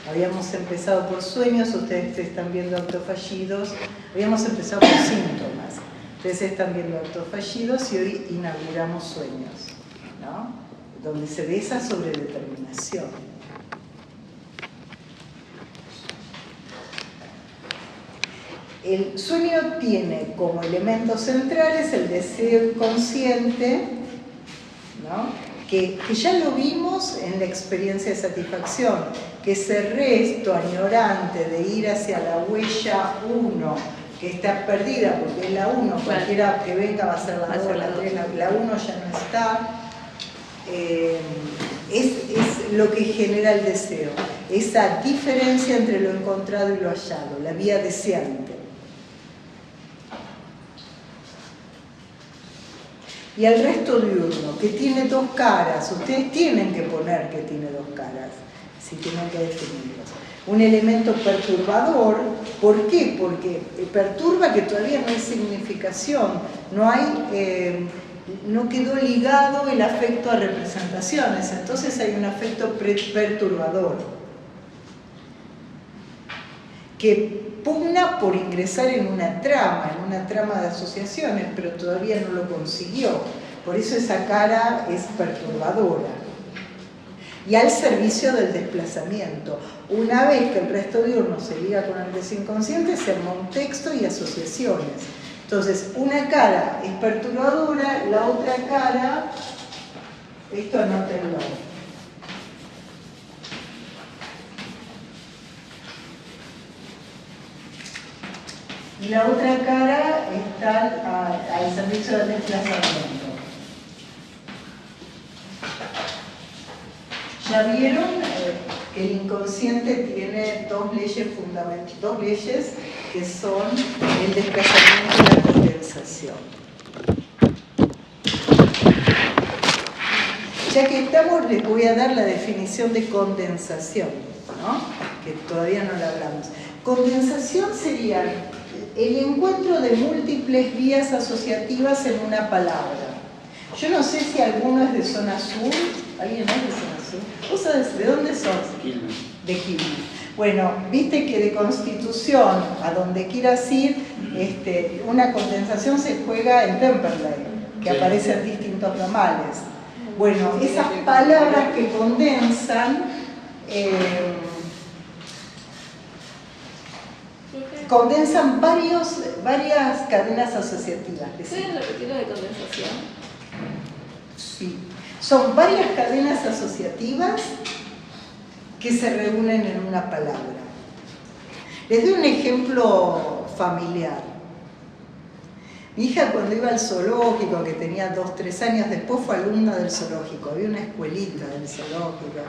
Habíamos empezado por sueños, ustedes están viendo actos fallidos. Habíamos empezado por síntomas, ustedes están viendo actos fallidos y hoy inauguramos sueños, ¿no? Donde se ve esa sobredeterminación. El sueño tiene como elementos centrales el deseo inconsciente, ¿no? Que ya lo vimos en la experiencia de satisfacción, que ese resto añorante de ir hacia la huella 1, que está perdida porque es la 1, cualquiera que venga va a ser la 2, la 3, la 1 ya no está, es lo que genera el deseo, esa diferencia entre lo encontrado y lo hallado, la vía deseante. Y al resto diurno, que tiene dos caras, ustedes tienen que poner que tiene dos caras, si tienen que definirlos. Un elemento perturbador, ¿por qué? Porque perturba que todavía no hay significación, no quedó ligado el afecto a representaciones, entonces hay un afecto perturbador que pugna por ingresar en una trama de asociaciones, pero todavía no lo consiguió. Por eso esa cara es perturbadora. Y al servicio del desplazamiento. Una vez que el resto diurno se liga con el deseo inconsciente, se arma un texto y asociaciones. Entonces, una cara es perturbadora, la otra cara, esto anótenlo. Y la otra cara está al servicio del desplazamiento. Ya vieron que el inconsciente tiene dos leyes fundamentales, dos leyes que son el desplazamiento y la condensación. Ya que estamos, les voy a dar la definición de condensación, ¿no? Que todavía no la hablamos. Condensación sería el encuentro de múltiples vías asociativas en una palabra. Yo no sé si alguno es de zona sur. ¿Alguien es de zona sur? ¿Vos sabés de dónde sos? De Quilmes. Bueno, viste que de Constitución a donde quieras ir, una condensación se juega en Temperley, que aparecen distintos ramales. Bueno, esas palabras que condensan condensan varias cadenas asociativas. ¿Pueden repetir lo de condensación? Sí. Son varias cadenas asociativas que se reúnen en una palabra. Les doy un ejemplo familiar. Mi hija cuando iba al zoológico, que tenía 2, 3 años, después fue alumna del zoológico, había una escuelita del zoológico,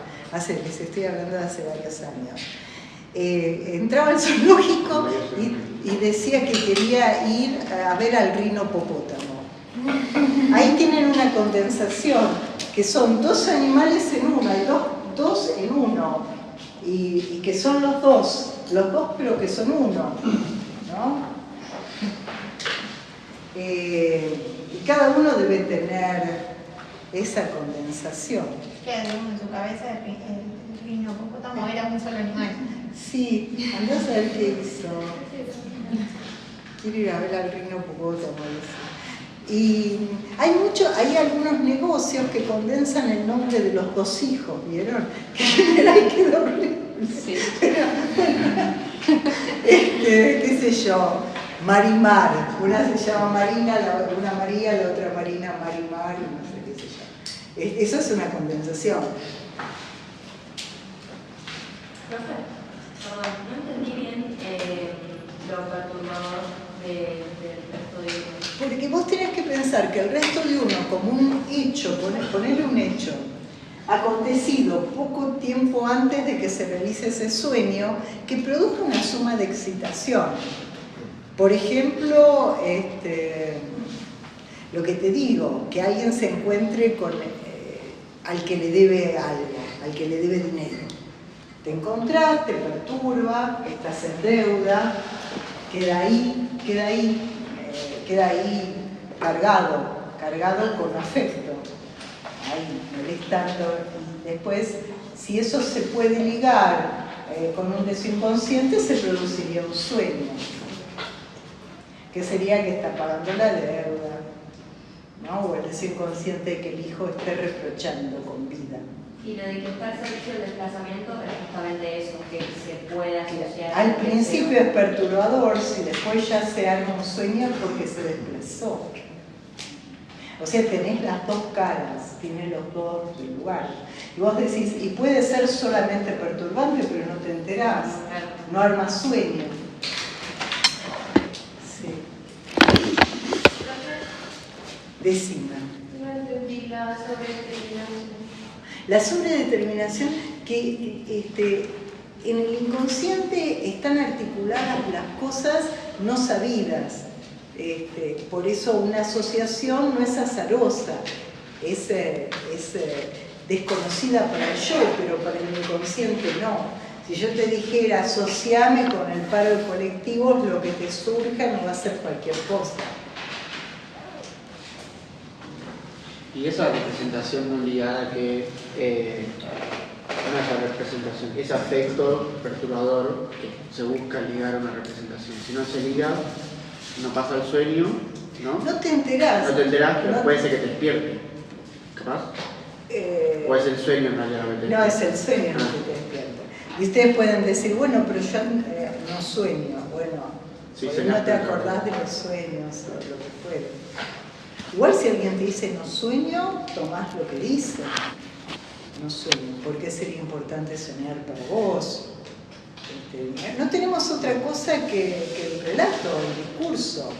les estoy hablando de hace varios años. Entraba al zoológico y decía que quería ir a ver al rinopopótamo. Ahí tienen una condensación, que son 2 animales en uno, hay dos en uno, y que son los dos pero que son uno, ¿no? Y cada uno debe tener esa condensación. Queda en su cabeza el rinopopótamo era un solo animal. Sí, andá a saber qué hizo. Quiero ir a ver al rinopopótamo. Y hay algunos negocios que condensan el nombre de los 2 hijos, ¿vieron? Que quedó horrible. Sí. Pero, qué sé yo, Marimar, una se llama Marina, una María, la otra Marina, Marimar, y no sé qué sé yo. Eso es una condensación. Profe, perdón, no entendí bien lo perturbador del resto de uno. Porque vos tenés que pensar que el resto de uno, como un hecho, ponerle un hecho, acontecido poco tiempo antes de que se realice ese sueño, que produjo una suma de excitación. Por ejemplo, lo que te digo, que alguien se encuentre con al que le debe algo, al que le debe dinero. Te encontrás, te perturba, estás en deuda, queda ahí cargado con afecto, ahí molestando. Y después, si eso se puede ligar con un deseo inconsciente, se produciría un sueño, que sería que está pagando la deuda, ¿no? O el deseo inconsciente de que el hijo esté reprochando con vida. Y lo de que está al servicio del desplazamiento es justamente eso, que se puede asociar. Al principio es perturbador, si después ya se arma un sueño es porque se desplazó. O sea, tenés las 2 caras, tienes los 2 lugares. Y vos decís, y puede ser solamente perturbante, pero no te enterás, no armas sueño. Sí. Decime. No entendí la sobredeterminación. La sobredeterminación, que en el inconsciente están articuladas las cosas no sabidas. Por eso una asociación no es azarosa, es desconocida para el yo, pero para el inconsciente no. Si yo te dijera asociame con el paro de colectivos, lo que te surja no va a ser cualquier cosa. Y esa representación no ligada que no es la representación, ese afecto perturbador que se busca ligar a una representación. Si no se liga, no pasa el sueño, ¿no? No te enterás. No te enterás, pero no, puede ser que te despierte. ¿Capaz? ¿O es el sueño en realidad lo que te No, es el sueño lo que te despierta. Y ustedes pueden decir, bueno, pero yo no sueño. Bueno, Sí, porque no te acordás de los sueños o lo que fuera. Igual si alguien te dice no sueño, tomás lo que dice. No sueño. ¿Por qué sería importante soñar para vos? No tenemos otra cosa que el relato, el discurso.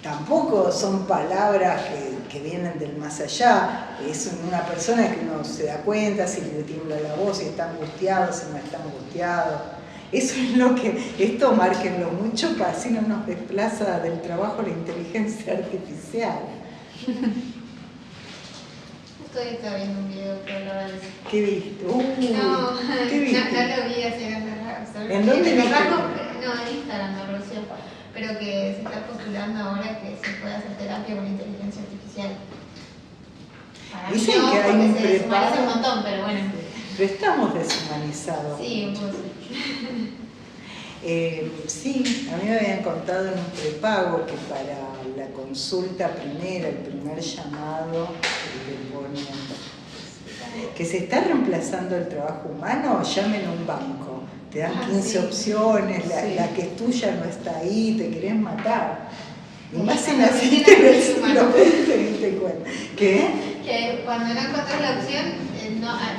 Tampoco son palabras que vienen del más allá. Es una persona que uno se da cuenta si le tiembla la voz, si está angustiado, si no está angustiado. Eso es lo que, esto márquenlo mucho, para así no nos desplaza del trabajo la inteligencia artificial. Estaba viendo un video que hablaba de eso. ¿Qué viste? No, ¿Qué viste? no lo vi hace ganas. ¿En dónde viste? No, en Instagram, no, Rocío. Pero que se está postulando ahora que se puede hacer terapia con inteligencia artificial. Para mí Dicen no, que hay porque un se deshumaniza preparo. un montón, pero bueno. Pero estamos deshumanizados. Sí, un poco Sí, a mí me habían contado en un prepago que para la consulta primera, el primer llamado, le ponen que se está reemplazando el trabajo humano, llamen a un banco. Te dan 15 opciones, la que es tuya no está ahí, te querés matar. Y más si naciste en el siglo XX, te diste cuenta. ¿Qué? Que cuando no encontrás la opción,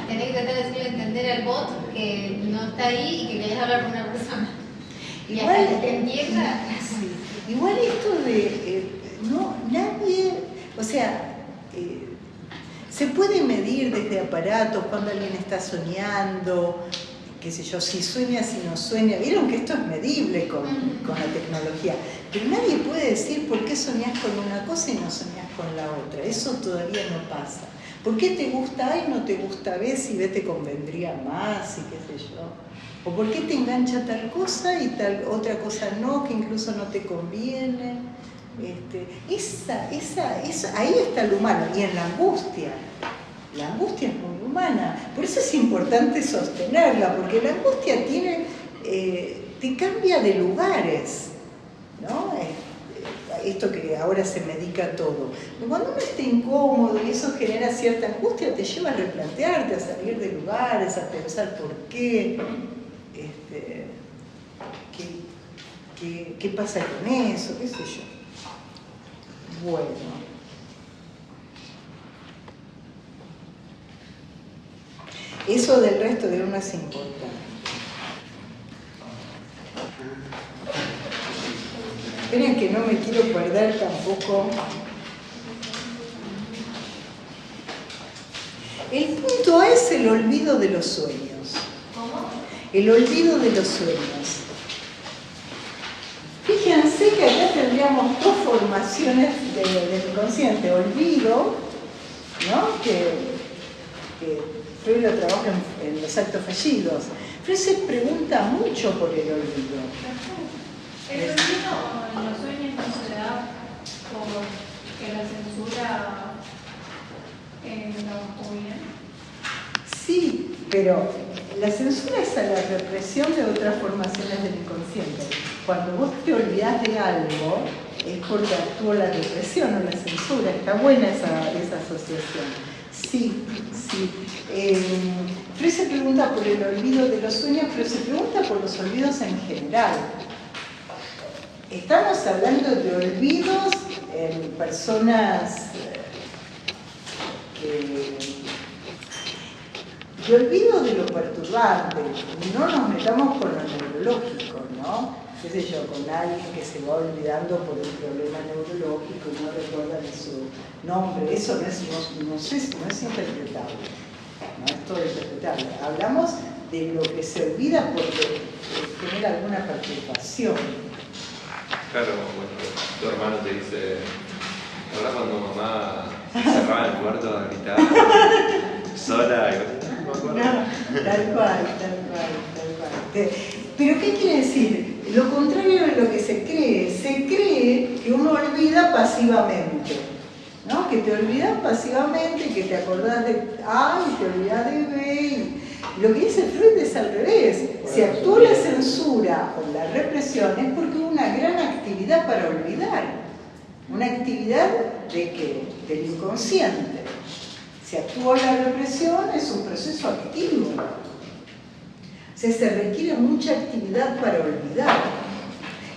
tenés que tratar de hacerle entender al bot que no está ahí y que querés hablar con una persona. Y Igual, hasta que te entienda. Igual esto de, no, nadie, o sea, se puede medir desde aparatos cuando alguien está soñando, qué sé yo, si sueña, si no sueña. Vieron que esto es medible con la tecnología, pero nadie puede decir por qué soñás con una cosa y no soñás con la otra. Eso todavía no pasa. ¿Por qué te gusta A y no te gusta B si B te convendría más y qué sé yo? ¿O por qué te engancha tal cosa y tal otra cosa no, que incluso no te conviene? Ahí está lo humano. Y en la angustia es muy humana. Por eso es importante sostenerla, porque la angustia te cambia de lugares, ¿no? Esto que ahora se medica todo. Pero cuando uno está incómodo y eso genera cierta angustia, te lleva a replantearte, a salir de lugares, a pensar por qué. ¿Qué pasa con eso? ¿Qué sé yo? Bueno. Eso del resto de uno es importante. Esperen que no me quiero perder tampoco. El punto A es el olvido de los sueños. ¿Cómo? El olvido de los sueños. Fíjense que acá tendríamos dos formaciones del inconsciente. Olvido, ¿no? Que Freud lo trabaja en los actos fallidos. Freud se pregunta mucho por el olvido. El olvido en los sueños no se da porque la censura trabajó bien. Sí, pero la censura es a la represión de otras formaciones del inconsciente. Cuando vos te olvidás de algo, es porque actuó la represión o la censura. Está buena esa asociación. Sí. Freud se pregunta por el olvido de los sueños, pero se pregunta por los olvidos en general. Estamos hablando de olvidos en personas de olvido de lo perturbante. No nos metamos con lo neurológico, ¿no? Qué sé yo, con alguien que se va olvidando por un problema neurológico y no recuerda ni su nombre. Eso no es interpretable. No es todo interpretable. Hablamos de lo que se olvida porque genera alguna perturbación. Claro, bueno, tu hermano te dice, ¿verdad cuando mamá cerraba el cuarto a gritar sola? No me acuerdo. No, tal cual. Pero ¿qué quiere decir? Lo contrario de lo que se cree. Se cree que uno olvida pasivamente, ¿no? Que te olvidas pasivamente, que te acordás de A y te olvidás de B. Y lo que dice Freud es al revés. Si actuó la censura o la represión es porque hubo una gran actividad para olvidar. Una actividad ¿de qué? Del inconsciente. Si actuó la represión es un proceso activo. O sea, se requiere mucha actividad para olvidar.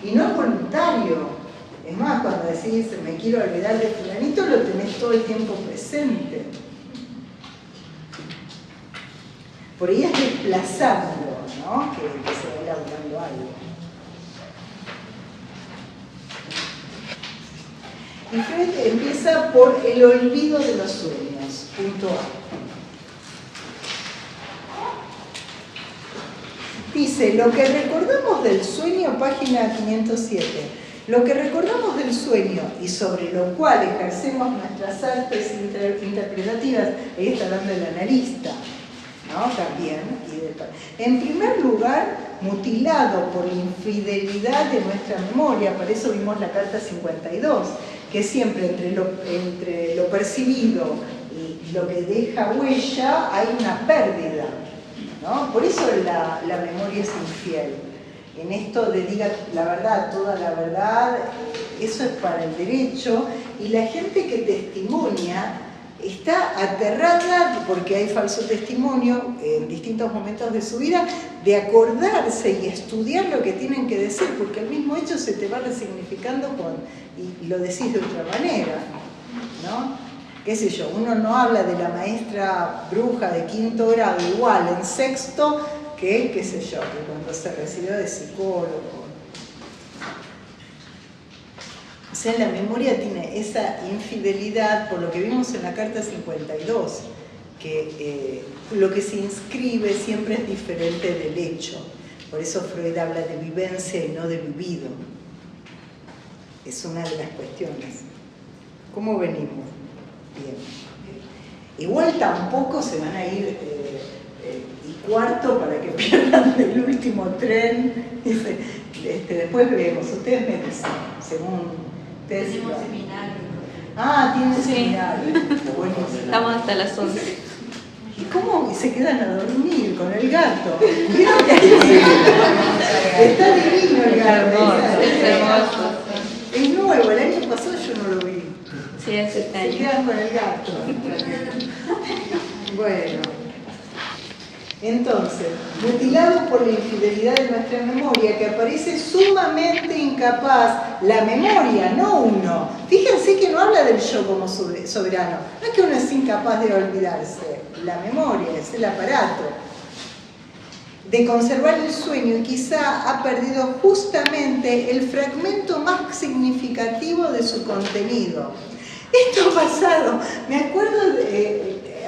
Y no es voluntario. Es más, cuando decís, me quiero olvidar de fulanito, lo tenés todo el tiempo presente. Por ahí es desplazando, ¿no? Que se va elaborando algo. Y Freud empieza por el olvido de los sueños, punto A. Dice, lo que recordamos del sueño, página 507, lo que recordamos del sueño y sobre lo cual ejercemos nuestras artes interpretativas, ahí está hablando el analista, ¿no? También. En primer lugar, mutilado por la infidelidad de nuestra memoria, por eso vimos la carta 52, que siempre entre lo percibido y lo que deja huella hay una pérdida, ¿no? Por eso la memoria es infiel. En esto de diga la verdad, toda la verdad, eso es para el derecho, y la gente que testimonia está aterrada porque hay falso testimonio en distintos momentos de su vida, de acordarse y estudiar lo que tienen que decir, porque el mismo hecho se te va resignificando y lo decís de otra manera, ¿no? Qué sé yo, uno no habla de la maestra bruja de 5º grado igual en 6º que, qué sé yo, que cuando se recibió de psicólogo. sea, la memoria tiene esa infidelidad, por lo que vimos en la carta 52, que lo que se inscribe siempre es diferente del hecho. Por eso Freud habla de vivencia y no de vivido. Es una de las cuestiones. ¿Cómo venimos? Bien. Igual tampoco se van a ir y cuarto para que pierdan el último tren. Dice, después vemos, ustedes me dicen, según ustedes. Tenemos seminario. Ah, tienen Sí. seminario. Buenísimo. Estamos hasta las 11. ¿Y cómo se quedan a dormir con el gato? ¿Vieron que hay? Está divino el gato. Es hermoso. Es nuevo, el año pasado yo no lo vi. Sí, es este Se año. quedan con el gato. Bueno. Entonces, mutilado por la infidelidad de nuestra memoria, que aparece sumamente incapaz, la memoria, no uno. Fíjense que no habla del yo como soberano. No es que uno es incapaz de olvidarse. La memoria es el aparato de conservar el sueño y quizá ha perdido justamente el fragmento más significativo de su contenido. Esto ha pasado, me acuerdo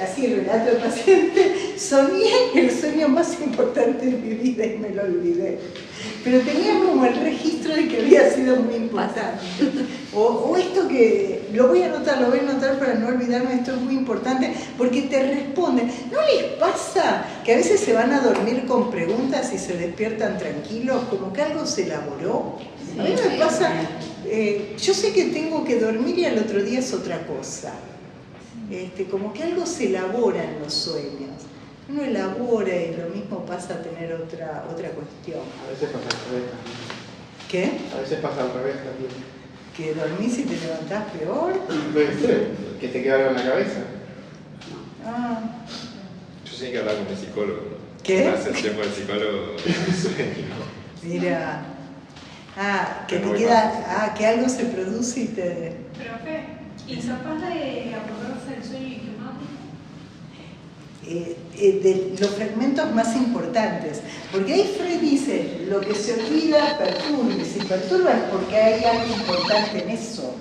así relato de paciente, soñé el sueño más importante de mi vida y me lo olvidé. Pero tenía como el registro de que había sido muy importante. O esto que, lo voy a anotar para no olvidarme, esto es muy importante, porque te responden. ¿No les pasa que a veces se van a dormir con preguntas y se despiertan tranquilos, como que algo se elaboró? A mí me pasa, yo sé que tengo que dormir y al otro día es otra cosa. Como que algo se elabora en los sueños. Uno elabora y lo mismo pasa a tener otra cuestión. A veces pasa al revés también. ¿Qué? A veces pasa al revés también. ¿Que dormís y te levantás peor? Puede ser, que te queda algo en la cabeza. Ah, Yo sé que hablar con el psicólogo. ¿Qué? Una sesión con el psicólogo de sueño. mira. Que Es te muy queda, que algo se produce y te... Profe, ¿y capaz de acordarse del sueño inquemático? De los fragmentos más importantes, porque ahí Freud dice, lo que se olvida perturba, y si perturba es porque hay algo importante en eso,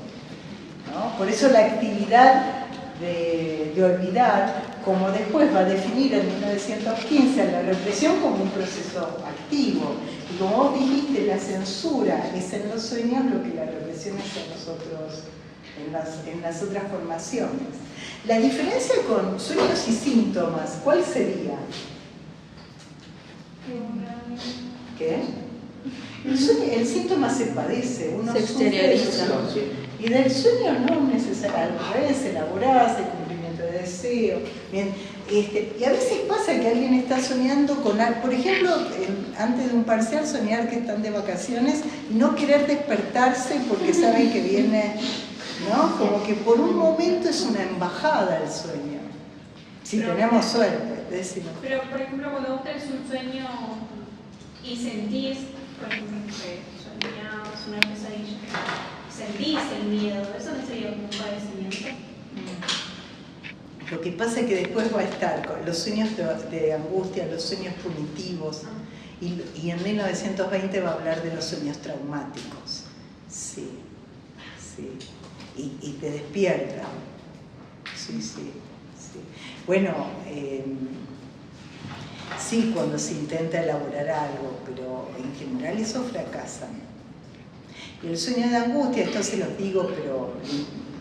¿no? Por eso la actividad de olvidar, como después va a definir en 1915 a la represión como un proceso activo, y como vos dijiste, la censura es en los sueños lo que la represión es en nosotros, en las otras formaciones. La diferencia con sueños y síntomas, ¿cuál sería? ¿Qué? El síntoma se padece, uno Se exterioriza. sufre. Y del sueño no necesariamente, al revés, elaborarse, cumplimiento de deseo. Bien, y a veces pasa que alguien está soñando con algo, por ejemplo, antes de un parcial soñar que están de vacaciones y no querer despertarse porque saben que viene... ¿No? Como que por un momento es una embajada el sueño. Si tenemos suerte, decimos. Pero, por ejemplo, cuando vos tenés un sueño y sentís, por ejemplo, que soñás una pesadilla, sentís el miedo, ¿eso no sería como un padecimiento? Lo que pasa es que después va a estar con los sueños de angustia, los sueños punitivos, y en 1920 va a hablar de los sueños traumáticos. Sí, sí. Y te despierta. Sí. Bueno, sí, cuando se intenta elaborar algo, pero en general eso fracasa. Y el sueño de angustia, esto se los digo, pero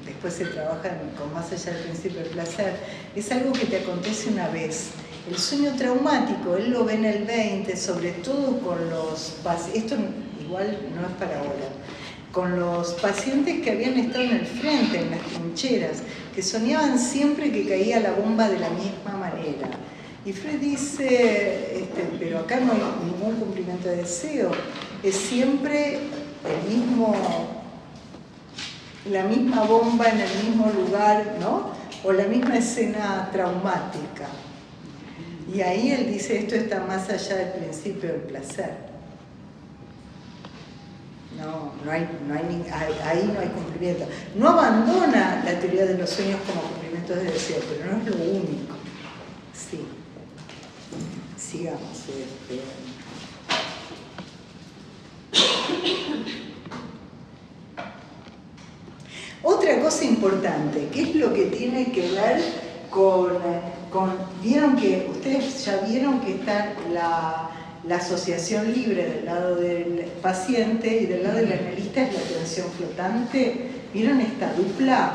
después se trabaja con más allá del principio del placer, es algo que te acontece una vez. El sueño traumático, él lo ve en el 20, sobre todo con los pacientes, esto igual no es para ahora, con los pacientes que habían estado en el frente, en las trincheras, que soñaban siempre que caía la bomba de la misma manera. Y Freud dice, pero acá no hay ningún cumplimiento de deseo, es siempre la misma bomba en el mismo lugar, ¿no? O la misma escena traumática. Y ahí él dice, esto está más allá del principio del placer. Ahí no hay cumplimiento. No abandona la teoría de los sueños como cumplimientos de deseo, pero no es lo único. Sí. Sigamos. cosa importante, ¿qué es lo que tiene que ver vieron que, ustedes ya vieron que está la asociación libre del lado del paciente y del lado del analista es la atención flotante? ¿Vieron esta dupla?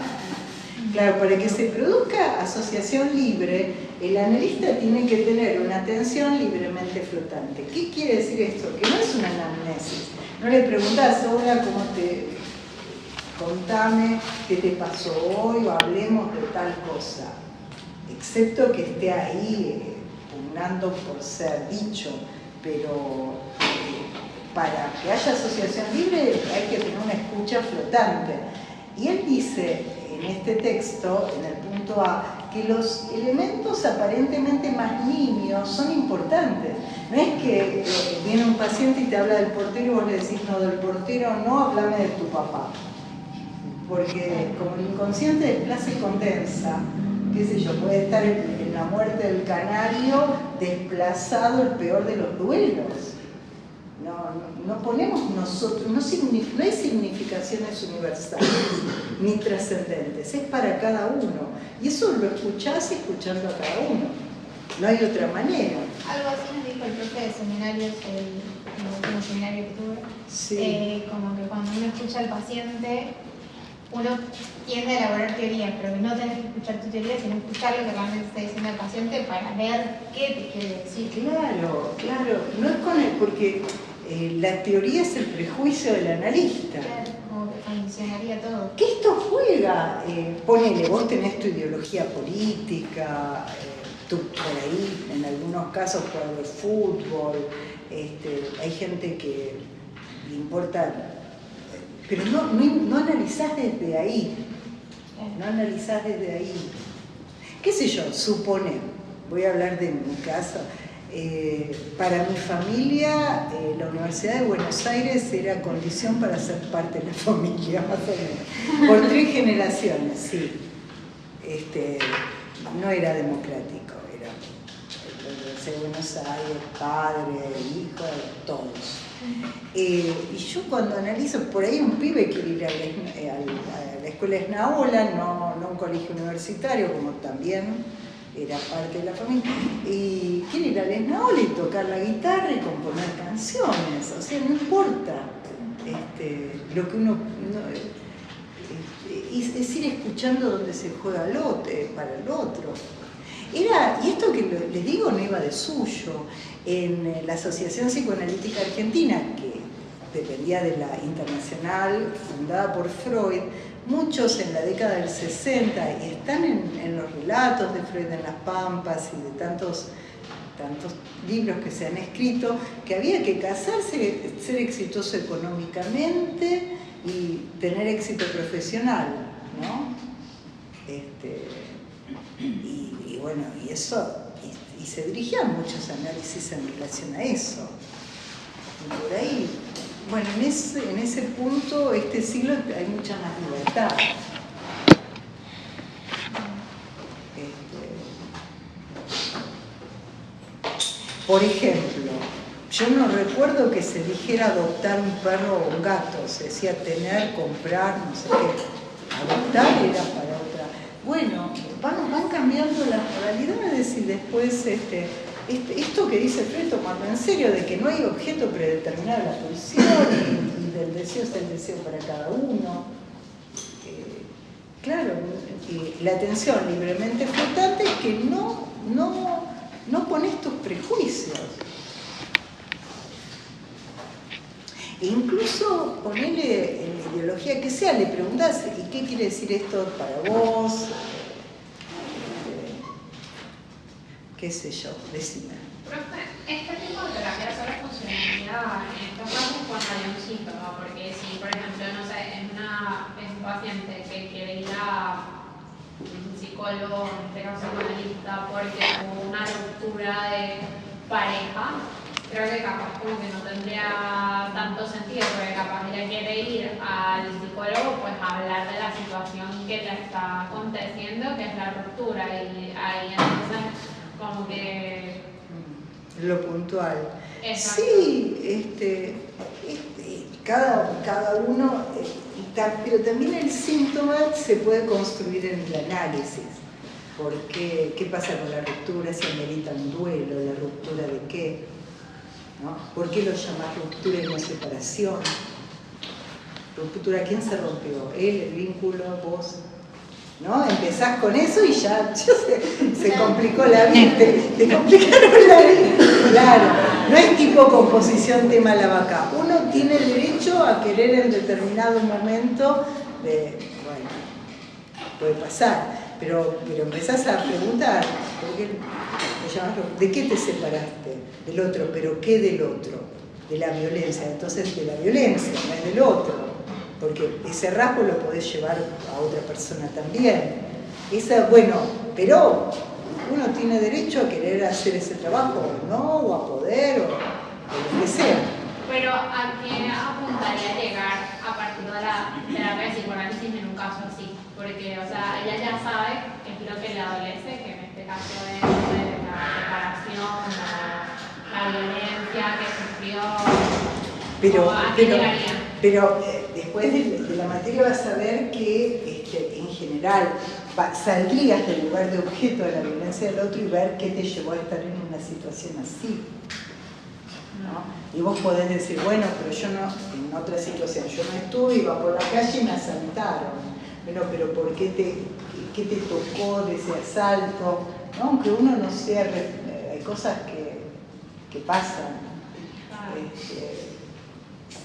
Claro, para que se produzca asociación libre, el analista tiene que tener una atención libremente flotante. ¿Qué quiere decir esto? Que no es una anamnesis. No le preguntás, hola, contame qué te pasó hoy o hablemos de tal cosa. Excepto que esté ahí pugnando por ser dicho, pero para que haya asociación libre hay que tener una escucha flotante. Y él dice en este texto, en el punto A, que los elementos aparentemente más nimios son importantes. No es que viene un paciente y te habla del portero y vos le decís, no, del portero no, háblame de tu papá. Porque como el inconsciente desplaza y condensa, qué sé yo, puede estar en la muerte del canario desplazado el peor de los duelos. No ponemos nosotros, no hay significaciones universales ni trascendentes, es para cada uno. Y eso lo escuchás escuchando a cada uno. No hay otra manera. Algo así nos dijo el profe de seminarios, el último seminario que tuve. Sí. Como que cuando uno escucha al paciente, uno tiende a elaborar teorías, pero que no tenés que escuchar tu teoría, sino escuchar lo que realmente está diciendo el paciente para ver qué te quiere decir. Claro, no es con él, porque la teoría es el prejuicio del analista. Claro, como que condicionaría todo. Que esto juega, ponele, vos tenés tu ideología política, tú por ahí en algunos casos juegas de fútbol, hay gente que le importa, pero no analizás desde ahí, no analizás desde ahí. ¿Qué sé yo? Suponer, voy a hablar de mi caso. Para mi familia, la Universidad de Buenos Aires era condición para ser parte de la familia, más o menos. Por 3 generaciones, sí. No era democrático, era la Universidad de Buenos Aires, padre, hijo, todos. Y yo cuando analizo, por ahí un pibe quiere ir a la escuela Esnaola, no a un colegio universitario, como también era parte de la familia, y quiere ir al Esnaola y tocar la guitarra y componer canciones, o sea, no importa lo que uno... es ir escuchando donde se juega para el otro. Y esto que les digo no iba de suyo. En la Asociación Psicoanalítica Argentina, que dependía de la Internacional, fundada por Freud, muchos en la década del 60, y están en los relatos de Freud en Las Pampas y de tantos libros que se han escrito, que había que casarse, ser exitoso económicamente y tener éxito profesional, ¿no? Y bueno, y eso, y se dirigían muchos análisis en relación a eso. Y por ahí, bueno, en ese punto, este siglo hay mucha más libertad. Por ejemplo, yo no recuerdo que se dijera adoptar un perro o un gato, se decía tener, comprar, no sé qué. Adoptar era para otra. Bueno, van cambiando las modalidades y después esto que dice Freud, tomando en serio, de que no hay objeto predeterminado de la pulsión y del deseo es el deseo para cada uno. Claro, la atención libremente flotante es que no pones tus prejuicios. E incluso ponele en la ideología que sea, le preguntás, ¿y qué quiere decir esto para vos? Qué sé yo, decime. Profe, este tipo de terapia solo funcionaría en estos casos cuando hay un síntoma, porque si, por ejemplo, no sé, es un paciente que quiere ir a un psicólogo, en este caso analista, porque hubo una ruptura de pareja, creo que capaz como que no tendría tanto sentido, porque capaz ella quiere ir al psicólogo pues a hablar de la situación que le está aconteciendo, que es la ruptura, y ahí entonces como que... Lo puntual. Exacto. Sí, cada uno Pero también el síntoma se puede construir en el análisis. Porque, ¿qué pasa con la ruptura? Si amerita un duelo, ¿la ruptura de qué? ¿No? ¿Por qué lo llamas ruptura y no separación? Ruptura, ¿quién se rompió? ¿Él, el vínculo, vos? ¿No? Empezás con eso y ya se complicó la vida, te complicaron la vida. Claro, no es tipo composición tema la vaca. Uno tiene derecho a querer en determinado momento, bueno, puede pasar, pero empezás a preguntar, ¿por qué te llamas? ¿De qué te separaste? Del otro, ¿pero qué del otro? De la violencia, entonces de la violencia, no es del otro. Porque ese rasgo lo podés llevar a otra persona también. Bueno, pero uno tiene derecho a querer hacer ese trabajo, ¿no? O a poder, o lo que sea. Pero ¿a qué apuntaría llegar a partir de la terapia de psicoanálisis en un caso así? Porque, o sea, ella ya sabe qué es lo que le adolece, que en este caso es la separación, la violencia que sufrió. Pero después de la materia vas a ver que en general saldrías del lugar de objeto de la violencia del otro y ver qué te llevó a estar en una situación así, ¿no? Y vos podés decir, bueno, pero yo no, en otra situación, yo no estuve, iba por la calle y me asaltaron. Bueno, pero ¿por qué te tocó de ese asalto? ¿No? Aunque uno no sea, hay cosas que pasan.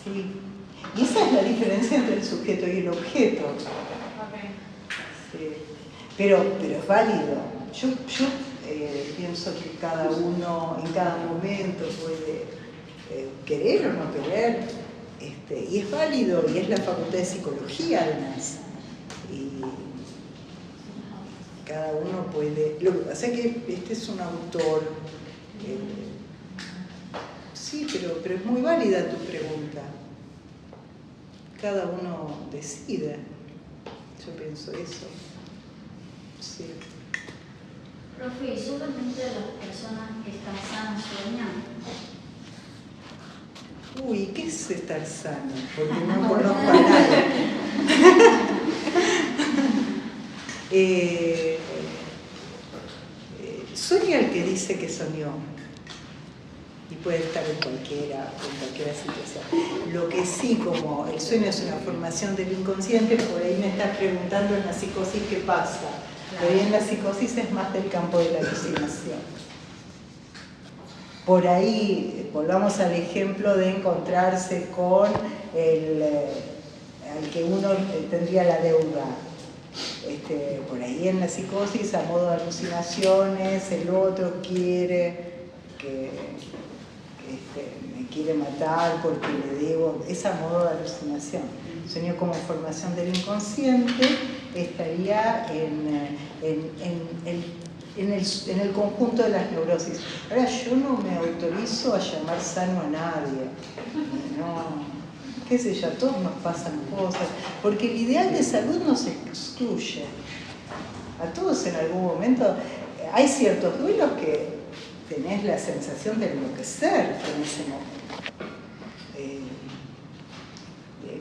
Sí. Y esa es la diferencia entre el sujeto y el objeto. Okay. Sí. Pero es válido. Yo pienso que cada uno en cada momento puede querer o no querer. Y es válido, y es la facultad de psicología además. Y cada uno puede. Lo que pasa es que este es un autor. Sí, pero es muy válida tu pregunta. Cada uno decide. Yo pienso eso. Sí. Profe, ¿solamente las personas que están sanas sueñan? Uy, ¿qué es estar sano? Porque no conozco a nadie. Sueña el que dice que soñó. Y puede estar en cualquiera situación. Lo que sí, como el sueño es una formación del inconsciente, por ahí me estás preguntando en la psicosis qué pasa. Pero ahí en la psicosis es más del campo de la alucinación. Por ahí, volvamos al ejemplo de encontrarse con al que uno tendría la deuda. Por ahí en la psicosis, a modo de alucinaciones, el otro quiere me quiere matar porque le debo, es a modo de alucinación. Sueño como formación del inconsciente estaría en el conjunto de las neurosis. Ahora, yo no me autorizo a llamar sano a nadie. No, qué sé yo, a todos nos pasan cosas, porque el ideal de salud nos excluye. A todos en algún momento hay ciertos duelos que tenés la sensación de enloquecer en ese momento.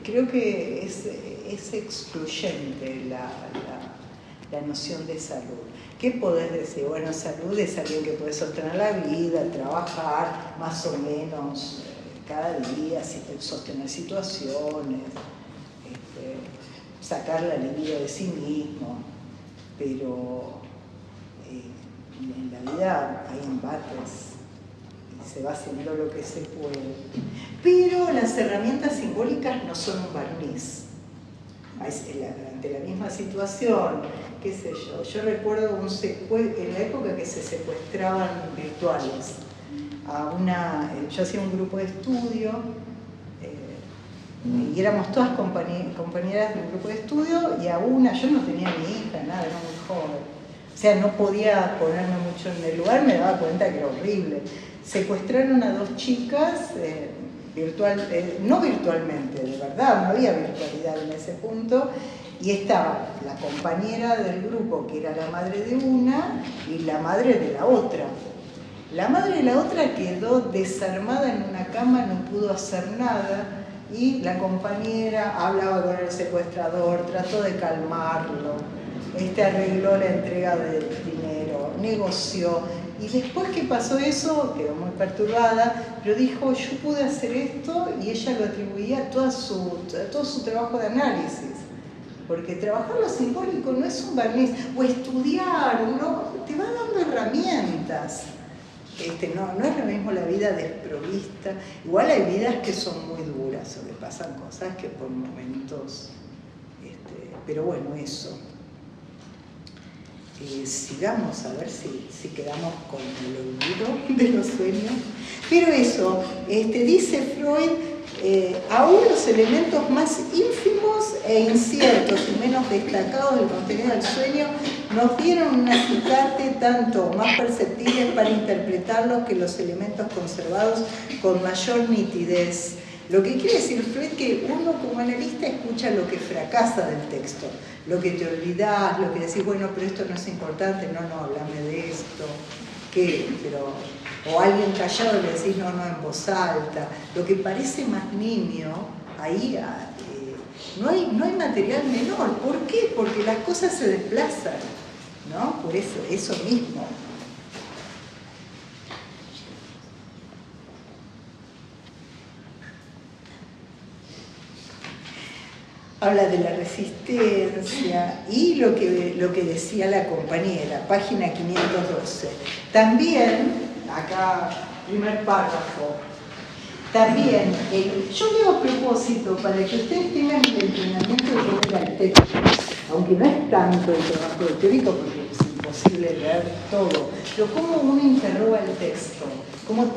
Creo que es excluyente la noción de salud. ¿Qué podés decir? Bueno, salud es alguien que puede sostener la vida, trabajar más o menos cada día, sostener situaciones, sacar la libido de sí mismo, pero en la vida hay embates y se va haciendo lo que se puede. Pero las herramientas simbólicas no son un barniz. Ante la misma situación, qué sé yo recuerdo en la época que se secuestraban virtuales. Yo hacía un grupo de estudio y éramos todas compañeras de un grupo de estudio y yo no tenía ni hija, nada, era muy joven. O sea, no podía ponerme mucho en el lugar, me daba cuenta que era horrible. Secuestraron a 2 chicas, no virtualmente, de verdad, no había virtualidad en ese punto, y estaba la compañera del grupo, que era la madre de una, y la madre de la otra. La madre de la otra quedó desarmada en una cama, no pudo hacer nada, y la compañera hablaba con el secuestrador, trató de calmarlo, arregló la entrega del dinero, negoció. Y después que pasó eso, quedó muy perturbada, pero dijo, yo pude hacer esto, y ella lo atribuía a todo su trabajo de análisis. Porque trabajar lo simbólico no es un barniz, o estudiar, te va dando herramientas. No es lo mismo la vida desprovista. Igual hay vidas que son muy duras, o que pasan cosas que por momentos... pero bueno, eso. Sigamos a ver si quedamos con el olvido de los sueños. Pero eso, dice Freud, aún los elementos más ínfimos e inciertos y menos destacados del contenido del sueño nos dieron un acicate tanto más perceptible para interpretarlos que los elementos conservados con mayor nitidez. Lo que quiere decir Freud que uno como analista escucha lo que fracasa del texto, lo que te olvidás, lo que decís, bueno, pero esto no es importante, no, hablame de esto, o alguien callado le decís, no, en voz alta. Lo que parece más nimio, ahí no hay material menor. ¿Por qué? Porque las cosas se desplazan, ¿no? Por eso mismo. Habla de la resistencia y lo que decía la compañera, página 512. También, acá, primer párrafo, también, yo leo a propósito para que ustedes tengan el entrenamiento de leer el texto, aunque no es tanto el trabajo teórico porque es imposible leer todo, pero cómo uno interroga el texto, como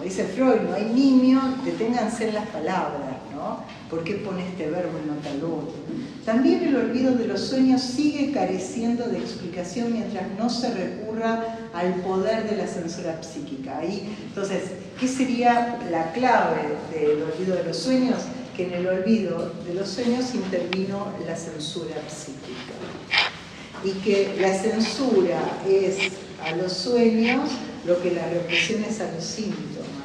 dice Freud, no hay nimio, deténganse en las palabras, ¿no? ¿Por qué pone este verbo y no tal otro? También el olvido de los sueños sigue careciendo de explicación mientras no se recurra al poder de la censura psíquica. Entonces, ¿qué sería la clave del olvido de los sueños? Que en el olvido de los sueños intervino la censura psíquica. Y que la censura es a los sueños lo que la represión es a los síntomas.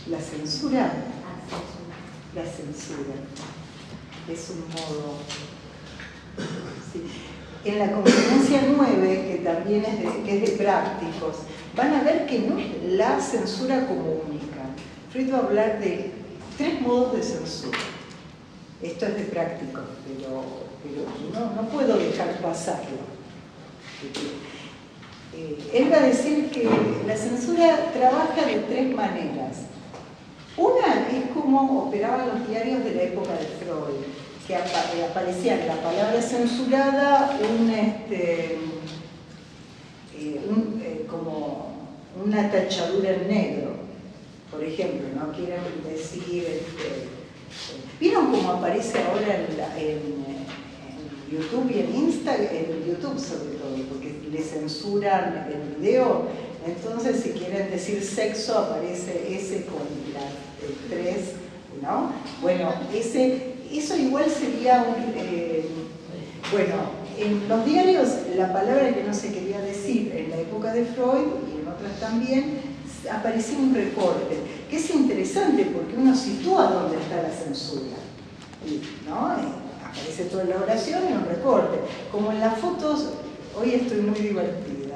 La censura. La censura. Es un modo. Sí. En la conferencia 9, que también es de prácticos, van a ver que no es la censura como única. Freud va a hablar de 3 modos de censura. Esto es de prácticos, pero no puedo dejar pasarlo. Él va a decir que la censura trabaja de 3 maneras. Una es como operaban los diarios de la época de Freud, que aparecía en la palabra censurada como una tachadura en negro, por ejemplo, ¿no? Quieren decir, ¿vieron cómo aparece ahora en YouTube y en Instagram? En YouTube sobre todo, porque le censuran el video, entonces si quieren decir sexo aparece ese con el 3, ¿no? Bueno, eso igual sería bueno, en los diarios la palabra que no se quería decir en la época de Freud y en otras también, aparecía un recorte, que es interesante porque uno sitúa dónde está la censura, ¿no? Aparece toda la oración y un recorte. Como en las fotos, hoy estoy muy divertida.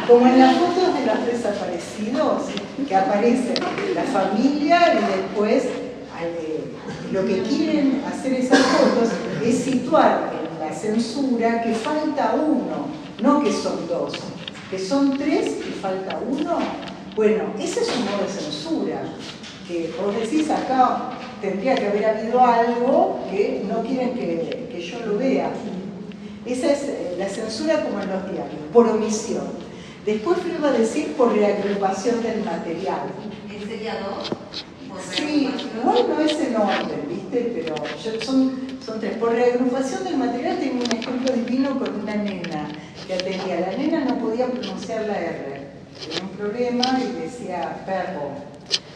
Como en las fotos de los desaparecidos, que aparecen la familia y después lo que quieren hacer esas fotos es situar en la censura que falta uno, no que son 2, que son 3 y falta uno. Bueno, ese es un modo de censura, que vos decís acá tendría que haber habido algo que no quieren que yo lo vea. Esa es la censura como en los diarios, por omisión. Después Freud va a decir por reagrupación del material. ¿Sería 2? Sí, igual no es en orden, ¿viste? Pero son 3. Por reagrupación del material tengo un ejemplo divino con una nena que atendía. La nena no podía pronunciar la R. tenía un problema y decía perro.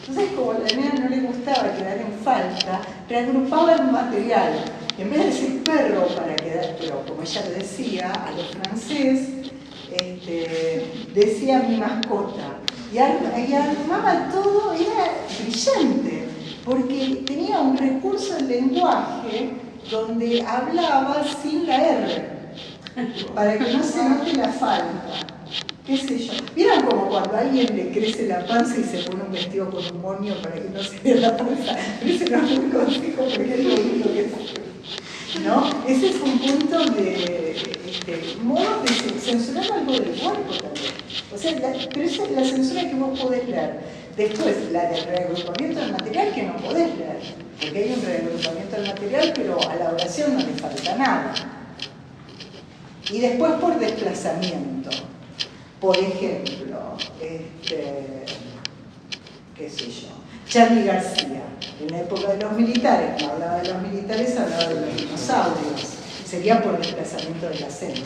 Entonces, como a la nena no le gustaba quedar en falta, reagrupaba el material. En vez de decir perro para quedar, pero como ella lo decía, a lo francés, decía mi mascota. Y armaba todo, era brillante, porque tenía un recurso del lenguaje donde hablaba sin la R, para que no se note la falta. ¿Qué sé yo? ¿Vieron como cuando a alguien le crece la panza y se pone un vestido con un moño para que no se vea la panza? Ese no es un consejo porque es lo único que se... ¿No? Ese es un punto de modo de censurar algo del cuerpo también. O sea, pero esa es la censura que vos podés leer. Después, la del reagrupamiento del material que no podés leer. Porque hay un reagrupamiento del material, pero a la oración no le falta nada. Y después por desplazamiento. Por ejemplo, qué sé yo, Charly García, en la época de los militares, cuando hablaba de los militares, hablaba de los dinosaurios. Sería por desplazamiento del acento.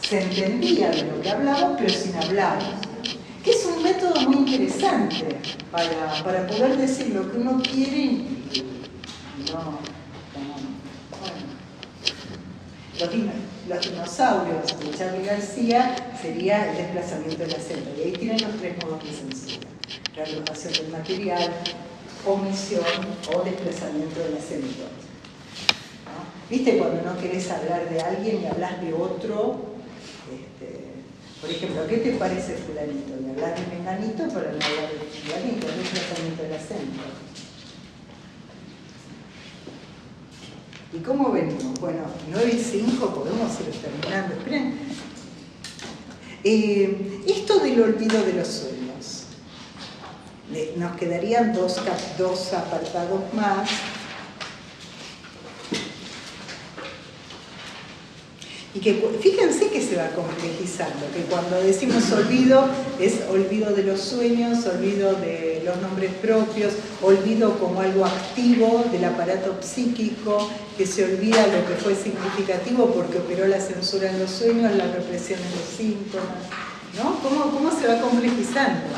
Se entendía de lo que hablaba, pero sin hablar. Que es un método muy interesante para poder decir lo que uno quiere y no. Bueno. Los dinosaurios de Charly García sería el desplazamiento del acento. Y ahí tienen los tres modos de censura. Reagrupación del material, omisión o desplazamiento del acento. ¿No? ¿Viste cuando no querés hablar de alguien y hablas de otro? Por ejemplo, ¿qué te parece fulanito? Y hablas de menganito para no hablar de fulanito, el desplazamiento del acento. ¿Y cómo venimos? Bueno, 9:05, podemos ir terminando. Esperen. Esto del olvido de los sueños. Nos quedarían dos apartados más. Y que fíjense que se va complejizando, que cuando decimos olvido, es olvido de los sueños, olvido de los nombres propios, olvido como algo activo del aparato psíquico, que se olvida lo que fue significativo porque operó la censura en los sueños, la represión en los síntomas, ¿no? ¿Cómo se va complejizando?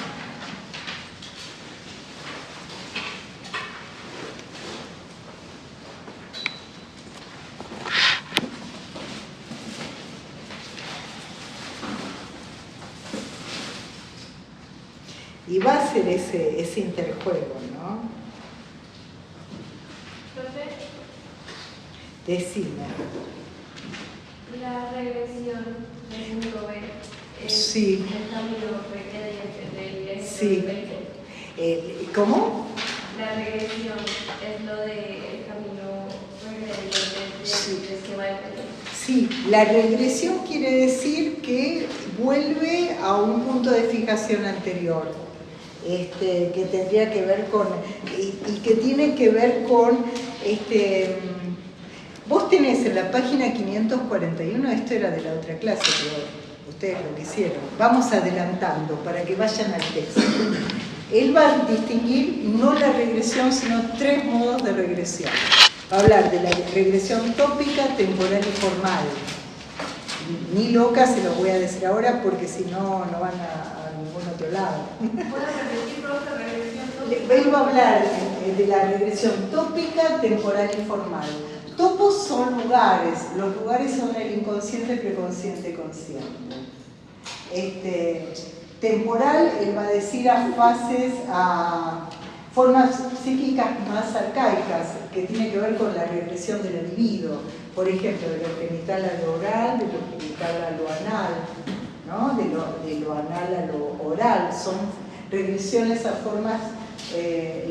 Y va a ser ese interjuego, ¿no? Profe, Decime. la regresión del mundo B es Sí. el camino del Sí. ¿Cómo? La regresión es lo del camino del esquema de Taylor. Sí, la regresión quiere decir que vuelve a un punto de fijación anterior. Que tendría que ver con, y que tiene que ver con, vos tenés en la página 541, esto era de la otra clase, pero ustedes lo quisieron, vamos adelantando para que vayan al texto. Él va a distinguir no la regresión, sino tres modos de regresión. Va a hablar de la regresión tópica, temporal y formal. Ni loca se los voy a decir ahora porque si no, no van a ningún otro lado. ¿Puedo repetir, profe, regresión tópica? Él va a hablar de la regresión tópica, temporal y formal. Topos son lugares, los lugares son el inconsciente, preconsciente, consciente. Temporal, él va a decir a fases, a formas psíquicas más arcaicas, que tiene que ver con la regresión del libido. Por ejemplo, de lo genital a lo oral, de lo genital a lo anal, ¿no? de lo anal a lo oral. Son regresiones a formas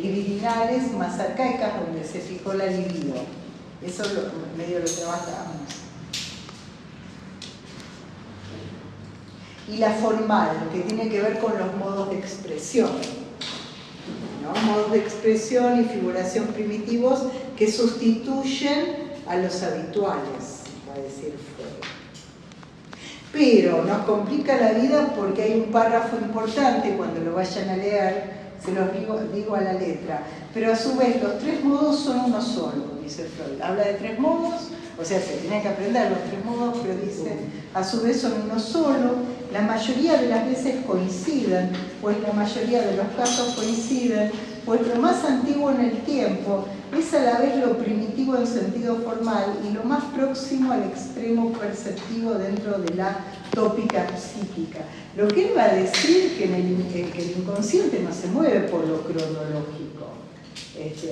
libidinales más arcaicas donde se fijó la libido. Eso medio lo trabajamos. Y la formal, que tiene que ver con los modos de expresión, ¿no? Modos de expresión y figuración primitivos que sustituyen a los habituales, va a decir Freud. Pero nos complica la vida porque hay un párrafo importante, cuando lo vayan a leer, se los digo a la letra, pero a su vez los 3 modos son uno solo, dice Freud. Habla de 3 modos, o sea, se tienen que aprender los 3 modos, pero dice, a su vez son uno solo, la mayoría de las veces coinciden, pues la mayoría de los casos coinciden, pues lo más antiguo en el tiempo es a la vez lo primitivo en sentido formal y lo más próximo al extremo perceptivo dentro de la tópica psíquica. Lo que él va a decir que el inconsciente no se mueve por lo cronológico.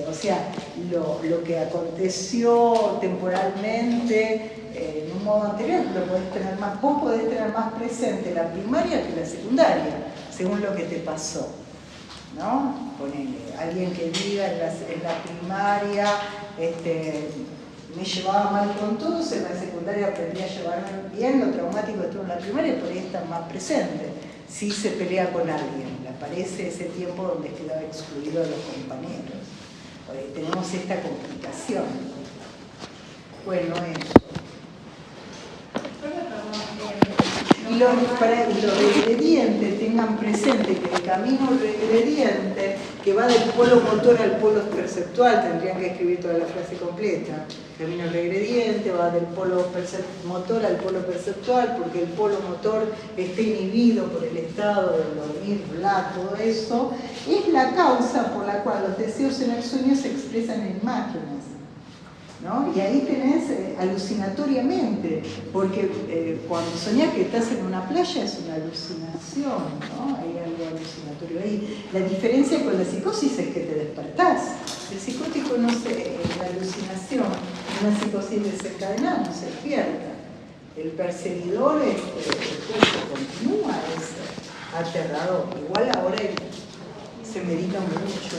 O sea, lo que aconteció temporalmente en un modo anterior, lo podés tener más, vos podés tener más presente la primaria que la secundaria, según lo que te pasó, ¿no? Ponele, alguien que diga en la primaria me llevaba mal con todos, en la secundaria aprendí a llevarme bien, lo traumático que estuvo en la primaria, por ahí está más presente. Si se pelea con alguien, le aparece ese tiempo donde quedaba excluido de los compañeros. Tenemos esta complicación. Bueno, eso. Y los regredientes tengan presente que el camino regrediente que va del polo motor al polo perceptual, tendrían que escribir toda la frase completa. El camino regrediente va del polo motor al polo perceptual, porque el polo motor está inhibido por el estado del dormir, todo eso, es la causa por la cual los deseos en el sueño se expresan en imágenes, ¿no? Y ahí tenés alucinatoriamente, porque cuando soñás que estás en una playa es una alucinación, ¿no? Hay algo alucinatorio ahí. La diferencia con la psicosis es que te despertás. El psicótico no se, la alucinación, una psicosis desencadenada no se despierta. El perseguidor continúa, es aterrador. Igual ahora se medita mucho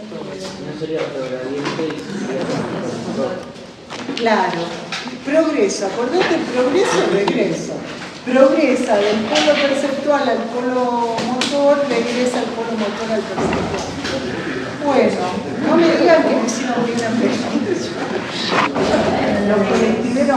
todo eso. No sería progrediente y sería Claro, progreso, acordate, progreso, regreso. Progresa del polo perceptual al polo motor, regresa al polo motor al perceptual. Bueno, no me digan que me hicieron bien la pregunta. Los colectiveros